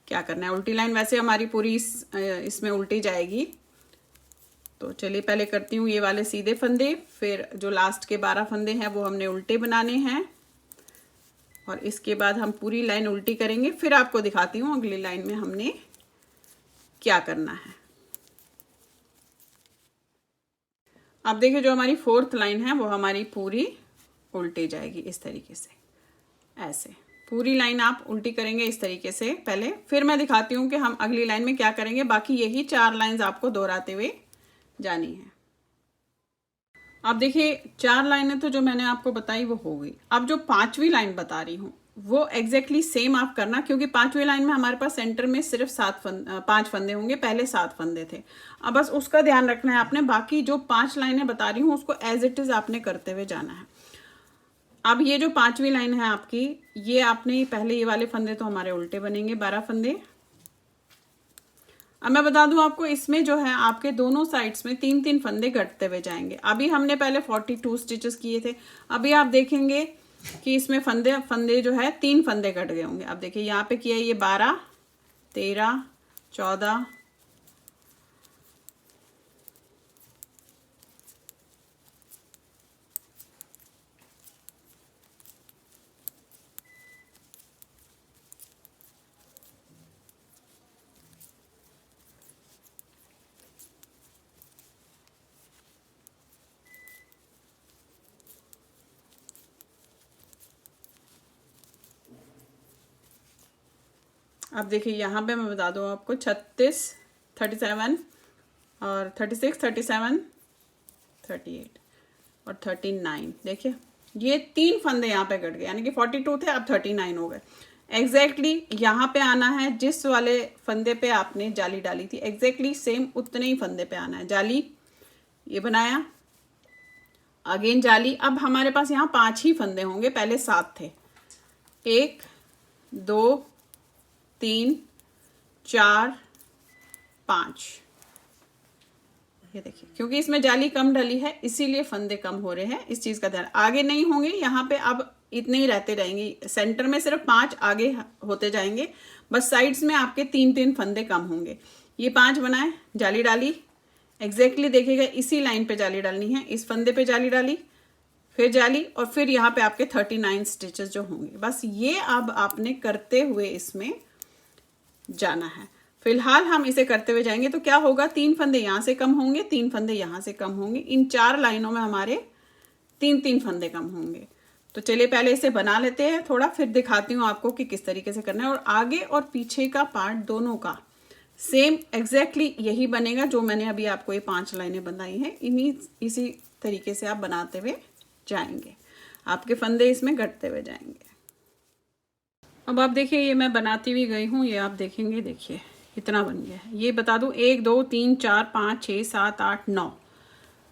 क्या करना है। उल्टी लाइन वैसे हमारी पूरी इसमें उल्टी जाएगी। तो चलिए पहले करती हूँ ये वाले सीधे फंदे, फिर जो लास्ट के 12 फंदे हैं वो हमने उल्टे बनाने हैं, और इसके बाद हम पूरी लाइन उल्टी करेंगे। फिर आपको दिखाती हूँ अगली लाइन में हमने क्या करना है। अब देखिए जो हमारी 4th लाइन है वो हमारी पूरी उल्टी जाएगी इस तरीके से, ऐसे पूरी लाइन आप उल्टी करेंगे इस तरीके से पहले। फिर मैं दिखाती हूँ कि हम अगली लाइन में क्या करेंगे। बाकी यही 4 लाइंस आपको दोहराते हुए जानी है। अब देखिए 4 लाइनें तो जो मैंने आपको बताई वो हो गई। अब जो 5वीं लाइन बता रही हूँ वो एग्जैक्टली सेम आप करना, क्योंकि 5वीं लाइन में हमारे पास सेंटर में सिर्फ 5 फंदे होंगे, पहले 7 फंदे थे। अब बस उसका ध्यान रखना है आपने। बाकी जो 5 लाइनें बता रही हूँ उसको एज इट इज आपने करते हुए जाना है। अब ये जो 5वीं लाइन है आपकी, ये आपने पहले ये वाले फंदे तो हमारे उल्टे बनेंगे, 12 फंदे। अब मैं बता दूं आपको, इसमें जो है आपके दोनों साइड्स में 3-3 फंदे घटते हुए जाएंगे। अभी हमने पहले 42 स्टिचेस किए थे, अभी आप देखेंगे कि इसमें फंदे जो है 3 फंदे घट गए होंगे। अब देखिए यहाँ पे किया ये 12, 13, 14, अब देखिए यहाँ पे मैं बता दूँ आपको 36, 37 और 36, 37, 38 और 39। देखिए ये 3 फंदे यहाँ पे कट गए, यानी कि 42 थे अब 39 हो गए। एग्जैक्टली यहाँ पे आना है, जिस वाले फंदे पे आपने जाली डाली थी एग्जैक्टली सेम उतने ही फंदे पे आना है। जाली ये बनाया, अगेन जाली। अब हमारे पास यहाँ 5 ही फंदे होंगे, पहले 7 थे। 1, 2, 3, 4, 5। ये देखिए क्योंकि इसमें जाली कम डली है इसीलिए फंदे कम हो रहे हैं, इस चीज का ध्यान। आगे नहीं होंगे यहाँ पे, अब इतने ही रहते रहेंगे। सेंटर में सिर्फ 5 आगे होते जाएंगे, बस साइड्स में आपके 3-3 फंदे कम होंगे। ये 5 बनाए, जाली डाली, एग्जैक्टली देखिएगा इसी लाइन पे जाली डालनी है। इस फंदे पे जाली डाली, फिर जाली, और फिर यहाँ पे आपके 39 स्टिचेस जो होंगे। बस ये अब आपने करते हुए इसमें जाना है। फिलहाल हम इसे करते हुए जाएंगे तो क्या होगा, 3 फंदे यहाँ से कम होंगे, 3 फंदे यहाँ से कम होंगे। इन 4 लाइनों में हमारे 3-3 फंदे कम होंगे। तो चलिए पहले इसे बना लेते हैं थोड़ा, फिर दिखाती हूँ आपको कि किस तरीके से करना है। और आगे और पीछे का पार्ट दोनों का सेम एग्जैक्टली यही बनेगा जो मैंने अभी आपको ये 5 लाइनें बनाई हैं। इसी तरीके से आप बनाते हुए जाएंगे, आपके फंदे इसमें घटते हुए जाएंगे। अब आप देखिए ये मैं बनाती हुई गई हूँ, ये आप देखेंगे, देखिए कितना बन गया है। ये बता दूँ 1, 2, 3, 4, 5, 6, 7, 8, 9,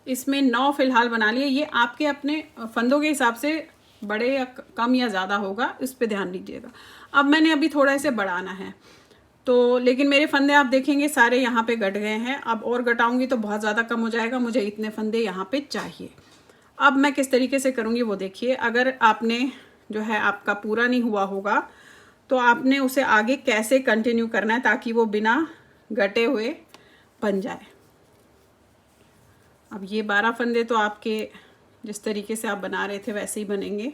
इसमें 9 फिलहाल बना लिए। ये आपके अपने फंदों के हिसाब से बड़े या कम या ज़्यादा होगा, इस पे ध्यान दीजिएगा। अब मैंने अभी थोड़ा इसे बढ़ाना है तो, लेकिन मेरे फंदे आप देखेंगे सारे यहाँ पे घट गए हैं। अब और घटाऊंगी तो बहुत ज़्यादा कम हो जाएगा, मुझे इतने फंदे यहाँ पे चाहिए। अब मैं किस तरीके से करूँगी वो देखिए। अगर आपने जो है आपका पूरा नहीं हुआ होगा तो आपने उसे आगे कैसे कंटिन्यू करना है ताकि वो बिना घटे हुए बन जाए। अब ये 12 फंदे तो आपके जिस तरीके से आप बना रहे थे वैसे ही बनेंगे।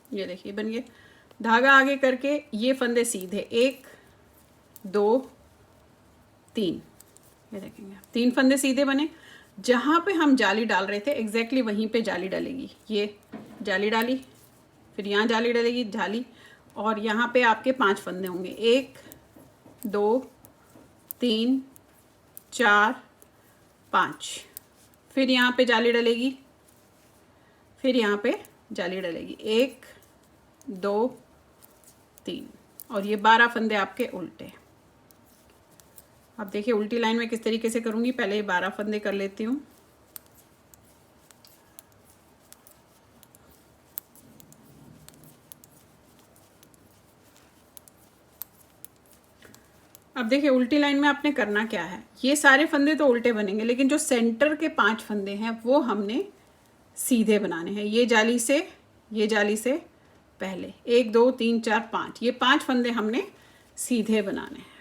ये देखिए बन गए। धागा आगे करके ये फंदे सीधे 1, 2, 3, ये देखेंगे 3 फंदे सीधे बने। जहाँ पे हम जाली डाल रहे थे एग्जैक्टली वहीं पे जाली डलेगी। ये जाली डाली, फिर यहाँ जाली डलेगी, जाली, और यहाँ पे आपके 5 फंदे होंगे। 1, 2, 3, 4, 5, फिर यहाँ पे जाली डलेगी, फिर यहाँ पे जाली डलेगी। 1, 2, 3, और ये 12 फंदे आपके उल्टे। अब देखिए उल्टी लाइन में किस तरीके से करूंगी, पहले ये 12 फंदे कर लेती हूँ। अब देखिए उल्टी लाइन में आपने करना क्या है, ये सारे फंदे तो उल्टे बनेंगे लेकिन जो सेंटर के 5 फंदे हैं वो हमने सीधे बनाने हैं। ये जाली से पहले 1, 2, 3, 4, 5, ये 5 फंदे हमने सीधे बनाने हैं।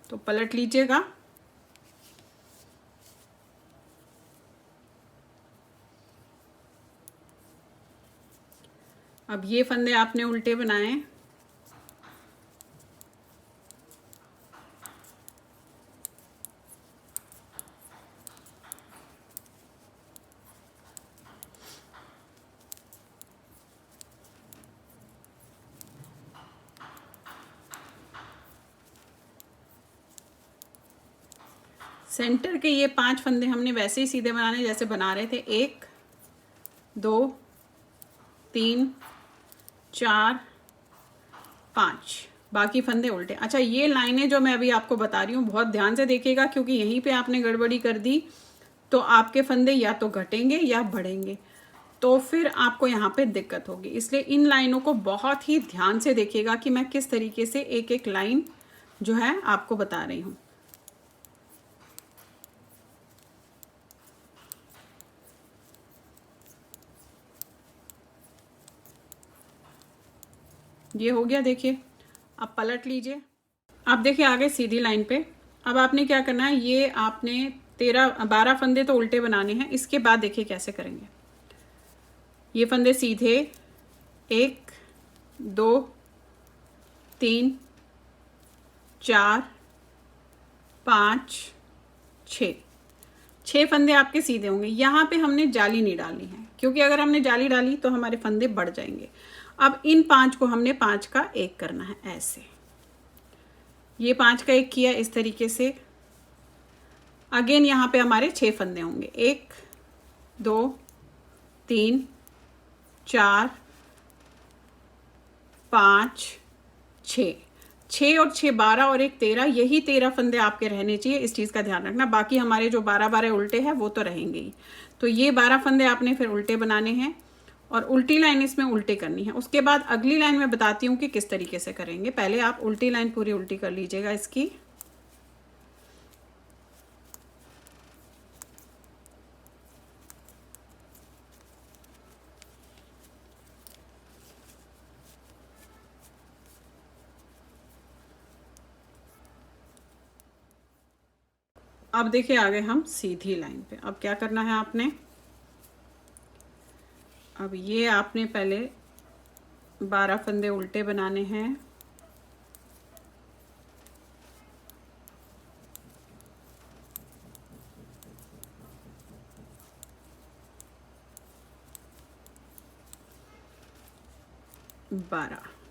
तो पलट लीजिएगा। अब ये फंदे आपने उल्टे बनाए, सेंटर के ये 5 फंदे हमने वैसे ही सीधे बनाने जैसे बना रहे थे। 1, 2, 3, 4, 5, बाकी फंदे उल्टे। अच्छा, ये लाइनें जो मैं अभी आपको बता रही हूँ बहुत ध्यान से देखिएगा, क्योंकि यहीं पे आपने गड़बड़ी कर दी तो आपके फंदे या तो घटेंगे या बढ़ेंगे, तो फिर आपको यहाँ पे दिक्कत होगी। इसलिए इन लाइनों को बहुत ही ध्यान से देखिएगा कि मैं किस तरीके से एक एक लाइन जो है आपको बता रही हूँ। ये हो गया, देखिए। अब पलट लीजिए। अब देखिए आगे सीधी लाइन पे। अब आपने क्या करना है, ये आपने 12 फंदे तो उल्टे बनाने हैं। इसके बाद देखिए कैसे करेंगे। ये फंदे सीधे 1 2 3 4 5 6 फंदे आपके सीधे होंगे। यहाँ पे हमने जाली नहीं डालनी है, क्योंकि अगर हमने जाली डाली तो हमारे फंदे बढ़ जाएंगे। अब इन 5 को हमने 5 का 1 करना है, ऐसे। ये 5 का 1 किया इस तरीके से। अगेन यहाँ पे हमारे 6 फंदे होंगे, 1 2 3 4 5 6 और 6 12 और 1 13। यही 13 फंदे आपके रहने चाहिए, इस चीज़ का ध्यान रखना। बाकी हमारे जो 12 उल्टे हैं वो तो रहेंगे ही। तो ये 12 फंदे आपने फिर उल्टे बनाने हैं और उल्टी लाइन इसमें उल्टे करनी है। उसके बाद अगली लाइन में बताती हूँ कि किस तरीके से करेंगे। पहले आप उल्टी लाइन पूरी उल्टी कर लीजिएगा इसकी। अब देखिए आगे हम सीधी लाइन पे। अब क्या करना है आपने, अब ये आपने पहले 12 फंदे उल्टे बनाने हैं।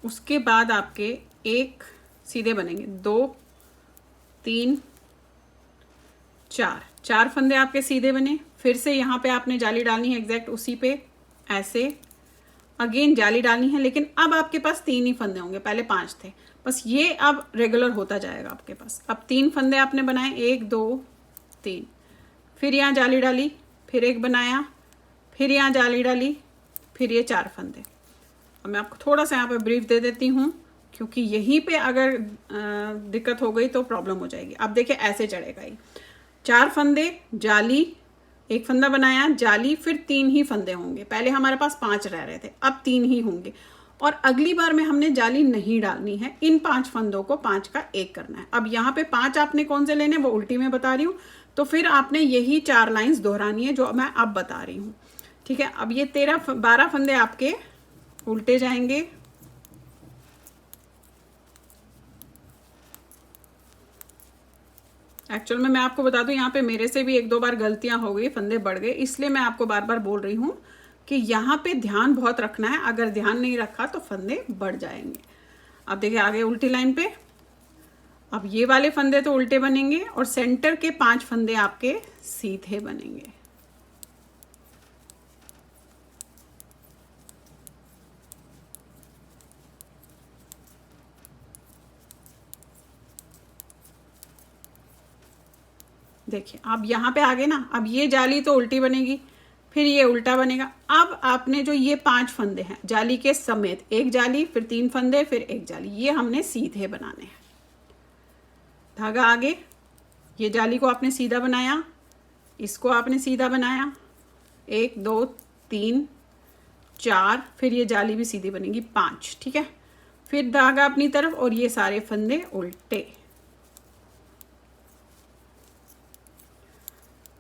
उसके बाद आपके 1 सीधे बनेंगे, 2 3 4 फंदे आपके सीधे बने। फिर से यहाँ पे आपने जाली डालनी है एग्जैक्ट उसी पे, ऐसे। अगेन जाली डालनी है, लेकिन अब आपके पास 3 ही फंदे होंगे, पहले 5 थे। बस ये अब रेगुलर होता जाएगा आपके पास। अब 3 फंदे आपने बनाए, 1 2 3। फिर यहाँ जाली डाली, फिर 1 बनाया, फिर यहाँ जाली डाली, फिर ये 4 फंदे। अब मैं आपको थोड़ा सा यहाँ पे ब्रीफ दे देती हूँ, क्योंकि यहीं पे अगर दिक्कत हो गई तो प्रॉब्लम हो जाएगी। अब देखिए ऐसे चढ़ेगा ही। 4 फंदे, जाली, 1 फंदा बनाया, जाली, फिर 3 ही फंदे होंगे। पहले हमारे पास 5 रह रहे थे, अब 3 ही होंगे। और अगली बार में हमने जाली नहीं डालनी है। इन 5 फंदों को 5 का 1 करना है। अब यहाँ पे 5 आपने कौन से लेने, वो उल्टी में बता रही हूँ। तो फिर आपने यही 4 लाइन्स दोहरानी है जो मैं अब बता रही हूँ, ठीक है। अब ये 12 फंदे आपके उल्टे जाएंगे। एक्चुअल में मैं आपको बता दूं, यहाँ पे मेरे से भी 1-2 बार गलतियां हो गई, फंदे बढ़ गए। इसलिए मैं आपको बार बार बोल रही हूँ कि यहाँ पे ध्यान बहुत रखना है। अगर ध्यान नहीं रखा तो फंदे बढ़ जाएंगे। अब देखिए आगे उल्टी लाइन पे। अब ये वाले फंदे तो उल्टे बनेंगे और सेंटर के 5 फंदे आपके सीधे बनेंगे। देखिए अब यहाँ पे आगे ना, अब ये जाली तो उल्टी बनेगी, फिर ये उल्टा बनेगा। अब आपने जो ये 5 फंदे हैं जाली के समेत, 1 जाली, फिर 3 फंदे, फिर 1 जाली, ये हमने सीधे बनाने हैं। धागा आगे, ये जाली को आपने सीधा बनाया, इसको आपने सीधा बनाया, 1 2 3 4, फिर ये जाली भी सीधी बनेगी, 5, ठीक है। फिर धागा अपनी तरफ और ये सारे फंदे उल्टे।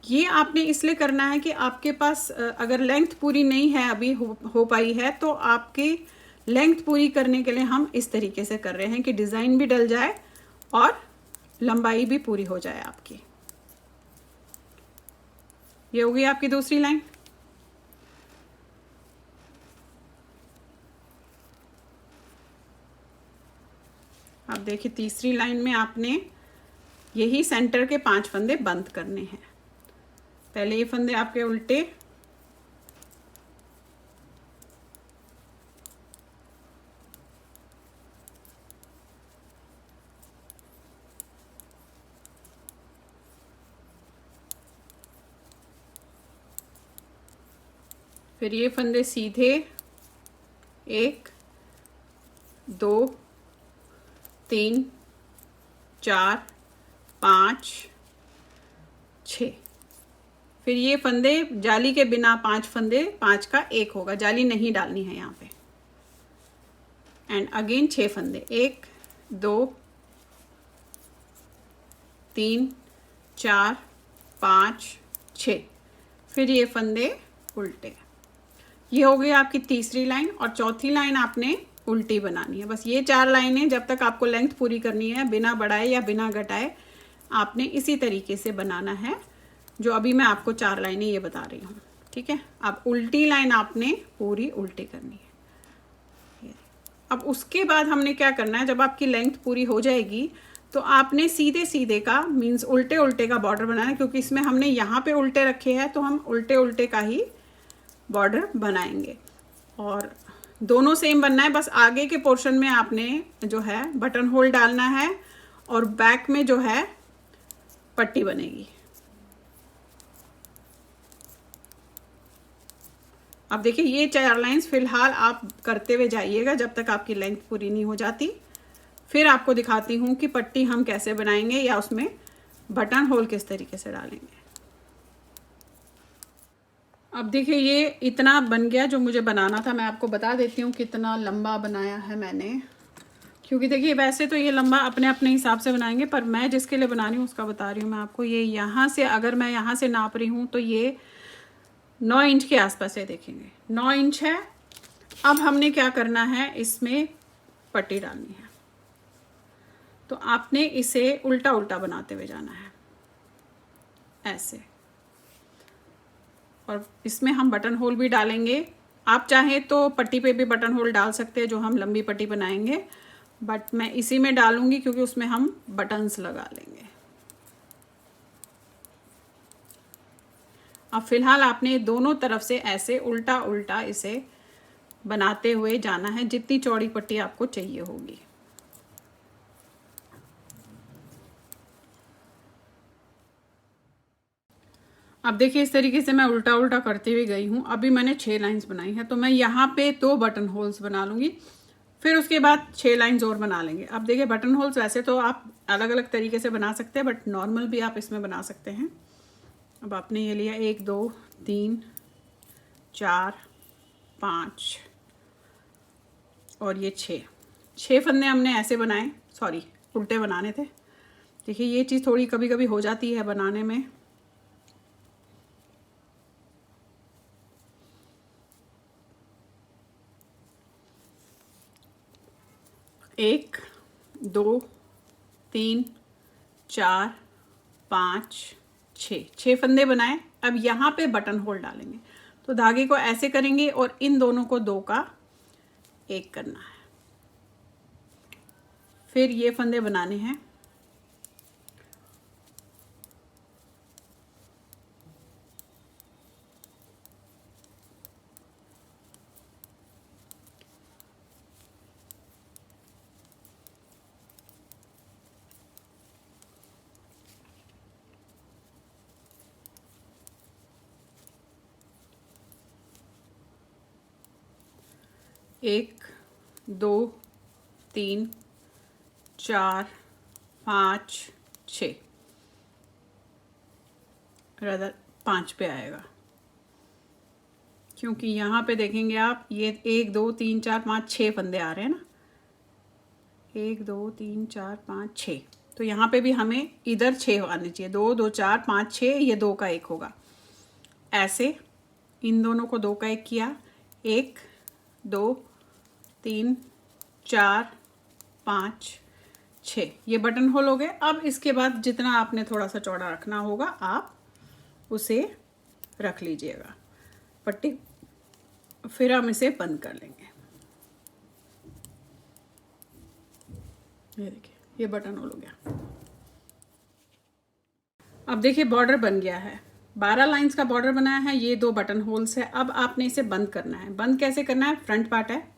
ये आपने इसलिए करना है कि आपके पास अगर लेंथ पूरी नहीं है अभी हो पाई है, तो आपकी लेंथ पूरी करने के लिए हम इस तरीके से कर रहे हैं कि डिज़ाइन भी डल जाए और लंबाई भी पूरी हो जाए आपकी। ये हो गई आपकी दूसरी लाइन। अब देखिए तीसरी लाइन में आपने यही सेंटर के 5 फंदे बंद करने हैं। पहले ये फंदे आपके उल्टे, फिर ये फंदे सीधे 1 2 3 4 5 6। फिर ये फंदे जाली के बिना 5 फंदे, 5 का 1 होगा, जाली नहीं डालनी है यहाँ पे। एंड अगेन 6 फंदे, 1 2 3 4 5 6। फिर ये फंदे उल्टे। ये हो गई आपकी तीसरी लाइन, और चौथी लाइन आपने उल्टी बनानी है। बस ये 4 लाइनें जब तक आपको लेंथ पूरी करनी है, बिना बढ़ाए या बिना घटाए आपने इसी तरीके से बनाना है, जो अभी मैं आपको 4 लाइनें ये बता रही हूँ। ठीक है, अब उल्टी लाइन आपने पूरी उल्टी करनी है। अब उसके बाद हमने क्या करना है, जब आपकी लेंथ पूरी हो जाएगी तो आपने सीधे सीधे का मीन्स उल्टे उल्टे का बॉर्डर बनाना है, क्योंकि इसमें हमने यहाँ पे उल्टे रखे हैं तो हम उल्टे उल्टे का ही बॉर्डर बनाएंगे। और दोनों सेम बनना है, बस आगे के पोर्शन में आपने जो है बटन होल डालना है और बैक में जो है पट्टी बनेगी। अब देखिए ये 4 लाइंस फिलहाल आप करते हुए जाइएगा जब तक आपकी लेंथ पूरी नहीं हो जाती। फिर आपको दिखाती हूँ कि पट्टी हम कैसे बनाएंगे या उसमें बटन होल किस तरीके से डालेंगे। अब देखिए ये इतना बन गया जो मुझे बनाना था। मैं आपको बता देती हूँ कितना लंबा बनाया है मैंने, क्योंकि देखिए वैसे तो ये लंबा अपने अपने हिसाब से बनाएंगे, पर मैं जिसके लिए बना रही हूँ उसका बता रही हूँ मैं आपको। ये यहाँ से अगर मैं यहाँ से नाप रही हूँ तो ये 9 इंच के आसपास है, देखेंगे 9 इंच है। अब हमने क्या करना है, इसमें पट्टी डालनी है, तो आपने इसे उल्टा उल्टा बनाते हुए जाना है ऐसे, और इसमें हम बटन होल भी डालेंगे। आप चाहें तो पट्टी पे भी बटन होल डाल सकते हैं जो हम लंबी पट्टी बनाएंगे, बट मैं इसी में डालूंगी क्योंकि उसमें हम बटन्स लगा लेंगे। अब फिलहाल आपने दोनों तरफ से ऐसे उल्टा उल्टा इसे बनाते हुए जाना है, जितनी चौड़ी पट्टी आपको चाहिए होगी। अब देखिए इस तरीके से मैं उल्टा उल्टा करते हुए गई हूँ। अभी मैंने 6 लाइंस बनाई है, तो मैं यहाँ पे 2 बटन होल्स बना लूँगी, फिर उसके बाद 6 लाइंस और बना लेंगे। अब देखिए बटन होल्स वैसे तो आप अलग अलग तरीके से बना सकते हैं, बट नॉर्मल भी आप इसमें बना सकते हैं। अब आपने ये लिया 1 2 3 4 5 और ये 6 फंदे हमने ऐसे बनाए, सॉरी उल्टे बनाने थे। देखिए ये चीज़ थोड़ी कभी कभी हो जाती है बनाने में। एक 2 3 4 5 6 फंदे बनाए। अब यहाँ पे बटन होल डालेंगे, तो धागे को ऐसे करेंगे और इन दोनों को 2 का 1 करना है। फिर ये फंदे बनाने हैं, एक 2 3 4 5 6, रदर 5 पे आएगा, क्योंकि यहाँ पे देखेंगे आप ये 1 2 3 4 5 6 फंदे आ रहे हैं ना, 1 2 3 4 5 6, तो यहाँ पे भी हमें इधर 6 आने चाहिए। 2 2 4 5 6, ये 2 का 1 होगा। ऐसे इन दोनों को 2 का 1 किया, 1 2 3 4 5 6, ये बटन होल हो गए। अब इसके बाद जितना आपने थोड़ा सा चौड़ा रखना होगा आप उसे रख लीजिएगा पट्टी, फिर हम इसे बंद कर लेंगे। ये देखिए ये बटन होल हो गया। अब देखिए बॉर्डर बन गया है, 12 लाइंस का बॉर्डर बनाया है, ये 2 बटन होल्स है। अब आपने इसे बंद करना है। बंद कैसे करना है, फ्रंट पार्ट है,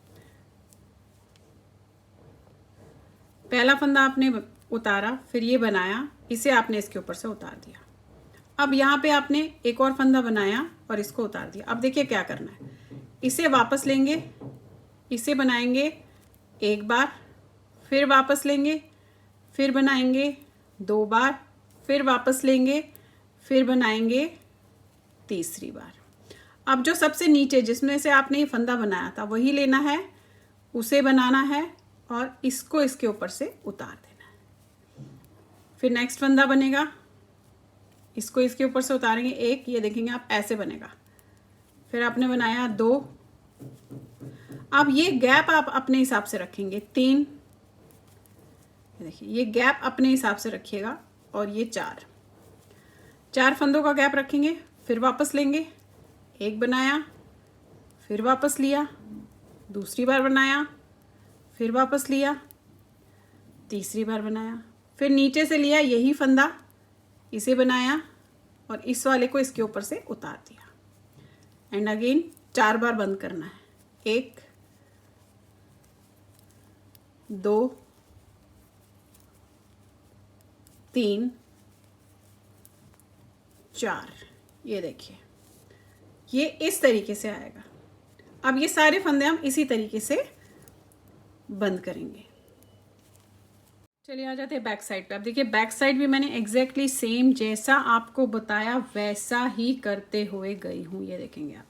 पहला फंदा आपने उतारा, फिर ये बनाया, इसे आपने इसके ऊपर से उतार दिया। अब यहाँ पे आपने एक और फंदा बनाया और इसको उतार दिया। अब देखिए क्या करना है, इसे वापस लेंगे, इसे बनाएंगे एक बार, फिर वापस लेंगे, फिर बनाएंगे 2 बार, फिर वापस लेंगे, फिर बनाएंगे तीसरी बार। अब जो सबसे नीचे जिसमें से आपने ये फंदा बनाया था वही लेना है, उसे बनाना है और इसको इसके ऊपर से उतार देना है। फिर नेक्स्ट फंदा बनेगा, इसको इसके ऊपर से उतारेंगे एक, ये देखेंगे आप ऐसे बनेगा। फिर आपने बनाया 2, अब ये गैप आप अपने हिसाब से रखेंगे 3, देखिए ये गैप अपने हिसाब से रखिएगा, और ये 4 फंदों का गैप रखेंगे। फिर वापस लेंगे, एक बनाया, फिर वापस लिया, दूसरी बार बनाया, फिर वापस लिया, तीसरी बार बनाया, फिर नीचे से लिया यही फंदा, इसे बनाया और इस वाले को इसके ऊपर से उतार दिया। एंड अगेन 4 बार बंद करना है, 1 2 3 4, ये देखिए ये इस तरीके से आएगा। अब ये सारे फंदे हम इसी तरीके से बंद करेंगे। चलिए आ जाते हैं बैक साइड पे। अब देखिए बैक साइड भी मैंने एग्जैक्टली सेम जैसा आपको बताया वैसा ही करते हुए गई हूँ। ये देखेंगे आप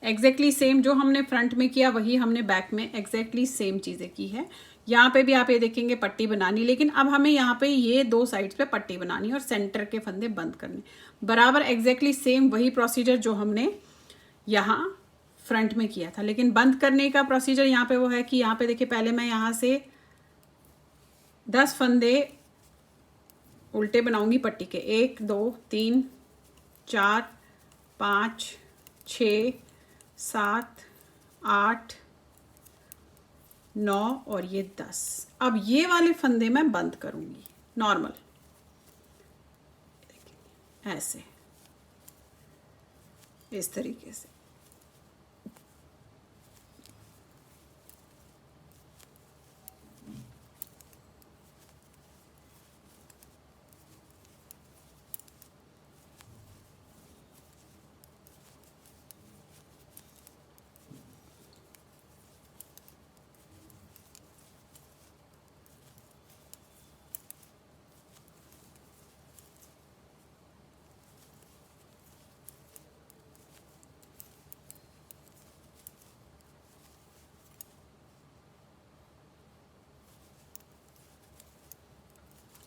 एग्जैक्टली सेम जो हमने फ्रंट में किया वही हमने बैक में एग्जैक्टली सेम चीज़ें की है। यहाँ पे भी आप ये देखेंगे पट्टी बनानी, लेकिन अब हमें यहाँ पे ये 2 साइड्स पे पट्टी बनानी और सेंटर के फंदे बंद करने। बराबर एग्जैक्टली सेम वही प्रोसीजर जो हमने यहाँ फ्रंट में किया था, लेकिन बंद करने का प्रोसीजर यहाँ पे वो है कि यहाँ पे देखिए पहले मैं यहाँ से 10 फंदे उल्टे बनाऊंगी पट्टी के, 1 2 3 4 5 6 7 8 9 और ये 10। अब ये वाले फंदे मैं बंद करूंगी नॉर्मल ऐसे, इस तरीके से।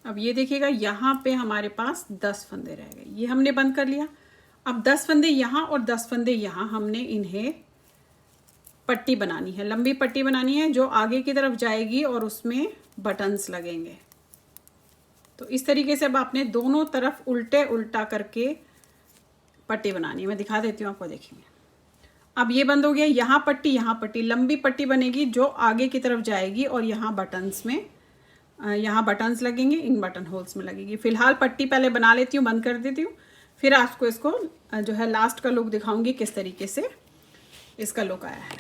अब ये देखिएगा यहाँ पे हमारे पास 10 फंदे रह गए, ये हमने बंद कर लिया। अब 10 फंदे यहाँ और 10 फंदे यहाँ हमने इन्हें पट्टी बनानी है, लंबी पट्टी बनानी है जो आगे की तरफ जाएगी और उसमें बटन्स लगेंगे। तो इस तरीके से अब आपने दोनों तरफ उल्टे उल्टा करके पट्टी बनानी है। मैं दिखा देती हूँ आपको, देखेंगे। अब ये बंद हो गया, यहाँ पट्टी लंबी पट्टी बनेगी जो आगे की तरफ जाएगी और यहाँ बटन्स में यहाँ बटन्स लगेंगे, इन बटन होल्स में लगेगी। फिलहाल पट्टी पहले बना लेती हूँ, बंद कर देती हूँ, फिर आपको इसको जो है लास्ट का लुक दिखाऊंगी किस तरीके से इसका लुक आया है।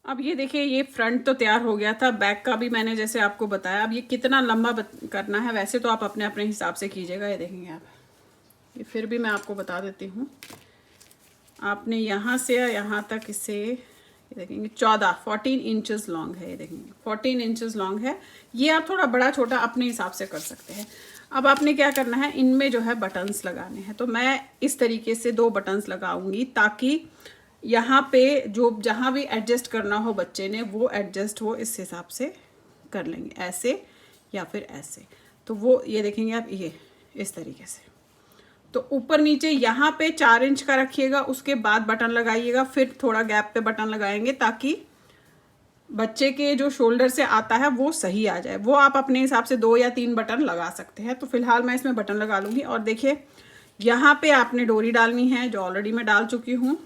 अब ये देखिए ये फ्रंट तो तैयार हो गया था, बैक का भी मैंने जैसे आपको बताया। अब ये कितना लंबा करना है वैसे तो आप अपने अपने हिसाब से कीजिएगा। ये देखेंगे आप, ये फिर भी मैं आपको बता देती हूँ। आपने यहाँ से यहाँ तक इसे ये देखेंगे 14 इंचेस लॉन्ग है। ये देखेंगे 14 इंचेस लॉन्ग है। ये आप थोड़ा बड़ा छोटा अपने हिसाब से कर सकते हैं। अब आपने क्या करना है, इनमें जो है बटन्स लगाने हैं। तो मैं इस तरीके से 2 बटन्स लगाऊंगी ताकि यहाँ पे जो जहाँ भी एडजस्ट करना हो बच्चे ने वो एडजस्ट हो, इस हिसाब से कर लेंगे, ऐसे या फिर ऐसे। तो वो ये देखेंगे आप, ये इस तरीके से। तो ऊपर नीचे यहाँ पे 4 इंच का रखिएगा, उसके बाद बटन लगाइएगा, फिर थोड़ा गैप पे बटन लगाएंगे ताकि बच्चे के जो शोल्डर से आता है वो सही आ जाए। वो आप अपने हिसाब से 2 या 3 बटन लगा सकते हैं। तो फिलहाल मैं इसमें बटन लगा लूँगी। और देखिए यहाँ पे आपने डोरी डालनी है जो ऑलरेडी मैं डाल चुकी हूँ।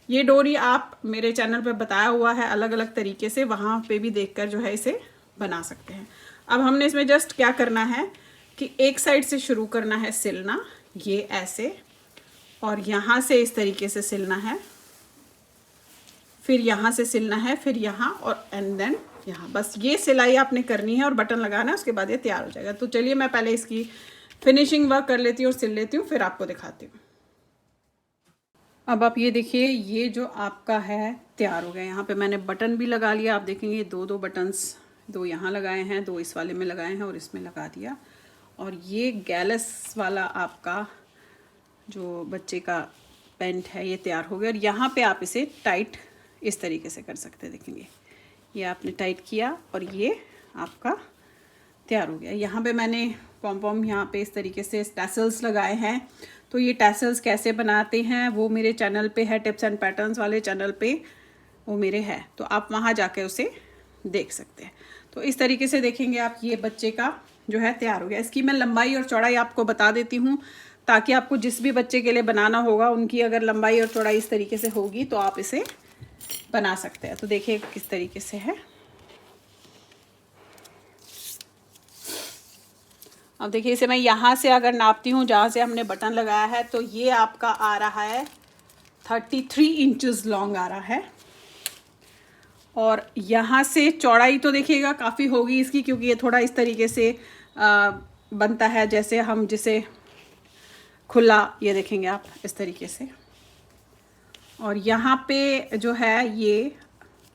ये डोरी आप मेरे चैनल पे बताया हुआ है अलग अलग तरीके से, वहाँ पे भी देखकर जो है इसे बना सकते हैं। अब हमने इसमें जस्ट क्या करना है कि एक साइड से शुरू करना है सिलना, ये ऐसे, और यहाँ से इस तरीके से सिलना है, फिर यहाँ से सिलना है, फिर यहाँ और एंड देन यहाँ। बस ये सिलाई आपने करनी है और बटन लगाना है, उसके बाद ये तैयार हो जाएगा। तो चलिए मैं पहले इसकी फिनिशिंग वर्क कर लेती हूँ और सिल लेती हूँ, फिर आपको दिखाती हूँ। अब आप ये देखिए, ये जो आपका है तैयार हो गया। यहाँ पे मैंने बटन भी लगा लिया, आप देखेंगे दो बटन्स, दो यहाँ लगाए हैं, दो इस वाले में लगाए हैं और इसमें लगा दिया। और ये गैलस वाला आपका जो बच्चे का पैंट है ये तैयार हो गया। और यहाँ पे आप इसे टाइट इस तरीके से कर सकते हैं, देखेंगे ये आपने टाइट किया और ये आपका तैयार हो गया। यहाँ पे मैंने पॉम यहाँ पे इस तरीके से टैसल्स लगाए हैं। तो ये टैसल्स कैसे बनाते हैं वो मेरे चैनल पे है, टिप्स एंड पैटर्न्स वाले चैनल पे वो मेरे है, तो आप वहाँ जाके उसे देख सकते हैं। तो इस तरीके से देखेंगे आप, ये बच्चे का जो है तैयार हो गया। इसकी मैं लंबाई और चौड़ाई आपको बता देती हूँ, ताकि आपको जिस भी बच्चे के लिए बनाना होगा उनकी अगर लंबाई और चौड़ाई इस तरीके से होगी तो आप इसे बना सकते हैं। तो देखिए किस तरीके से है। अब देखिए इसे मैं यहाँ से अगर नापती हूँ जहाँ से हमने बटन लगाया है, तो ये आपका आ रहा है 33 इंचेस लॉन्ग आ रहा है। और यहाँ से चौड़ाई तो देखिएगा काफ़ी होगी इसकी, क्योंकि ये थोड़ा इस तरीके से बनता है जैसे हम जिसे खुला, ये देखेंगे आप इस तरीके से। और यहाँ पे जो है ये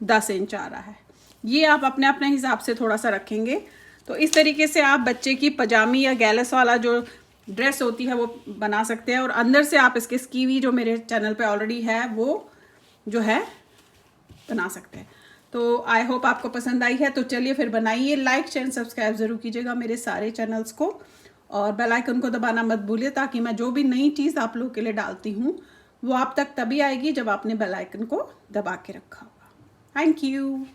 10 इंच आ रहा है। ये आप अपने अपने हिसाब से थोड़ा सा रखेंगे। तो इस तरीके से आप बच्चे की पजामी या गैलस वाला जो ड्रेस होती है वो बना सकते हैं। और अंदर से आप इसके स्कीवी जो मेरे चैनल पे ऑलरेडी है वो जो है बना सकते हैं। तो आई होप आपको पसंद आई है। तो चलिए फिर बनाइए। लाइक शेयर सब्सक्राइब ज़रूर कीजिएगा मेरे सारे चैनल्स को, और बेल आइकन को दबाना मत भूलिए, ताकि मैं जो भी नई चीज़ आप लोगों के लिए डालती हूँ वो आप तक तभी आएगी जब आपने बेल आइकन को दबा के रखा होगा। Thank you.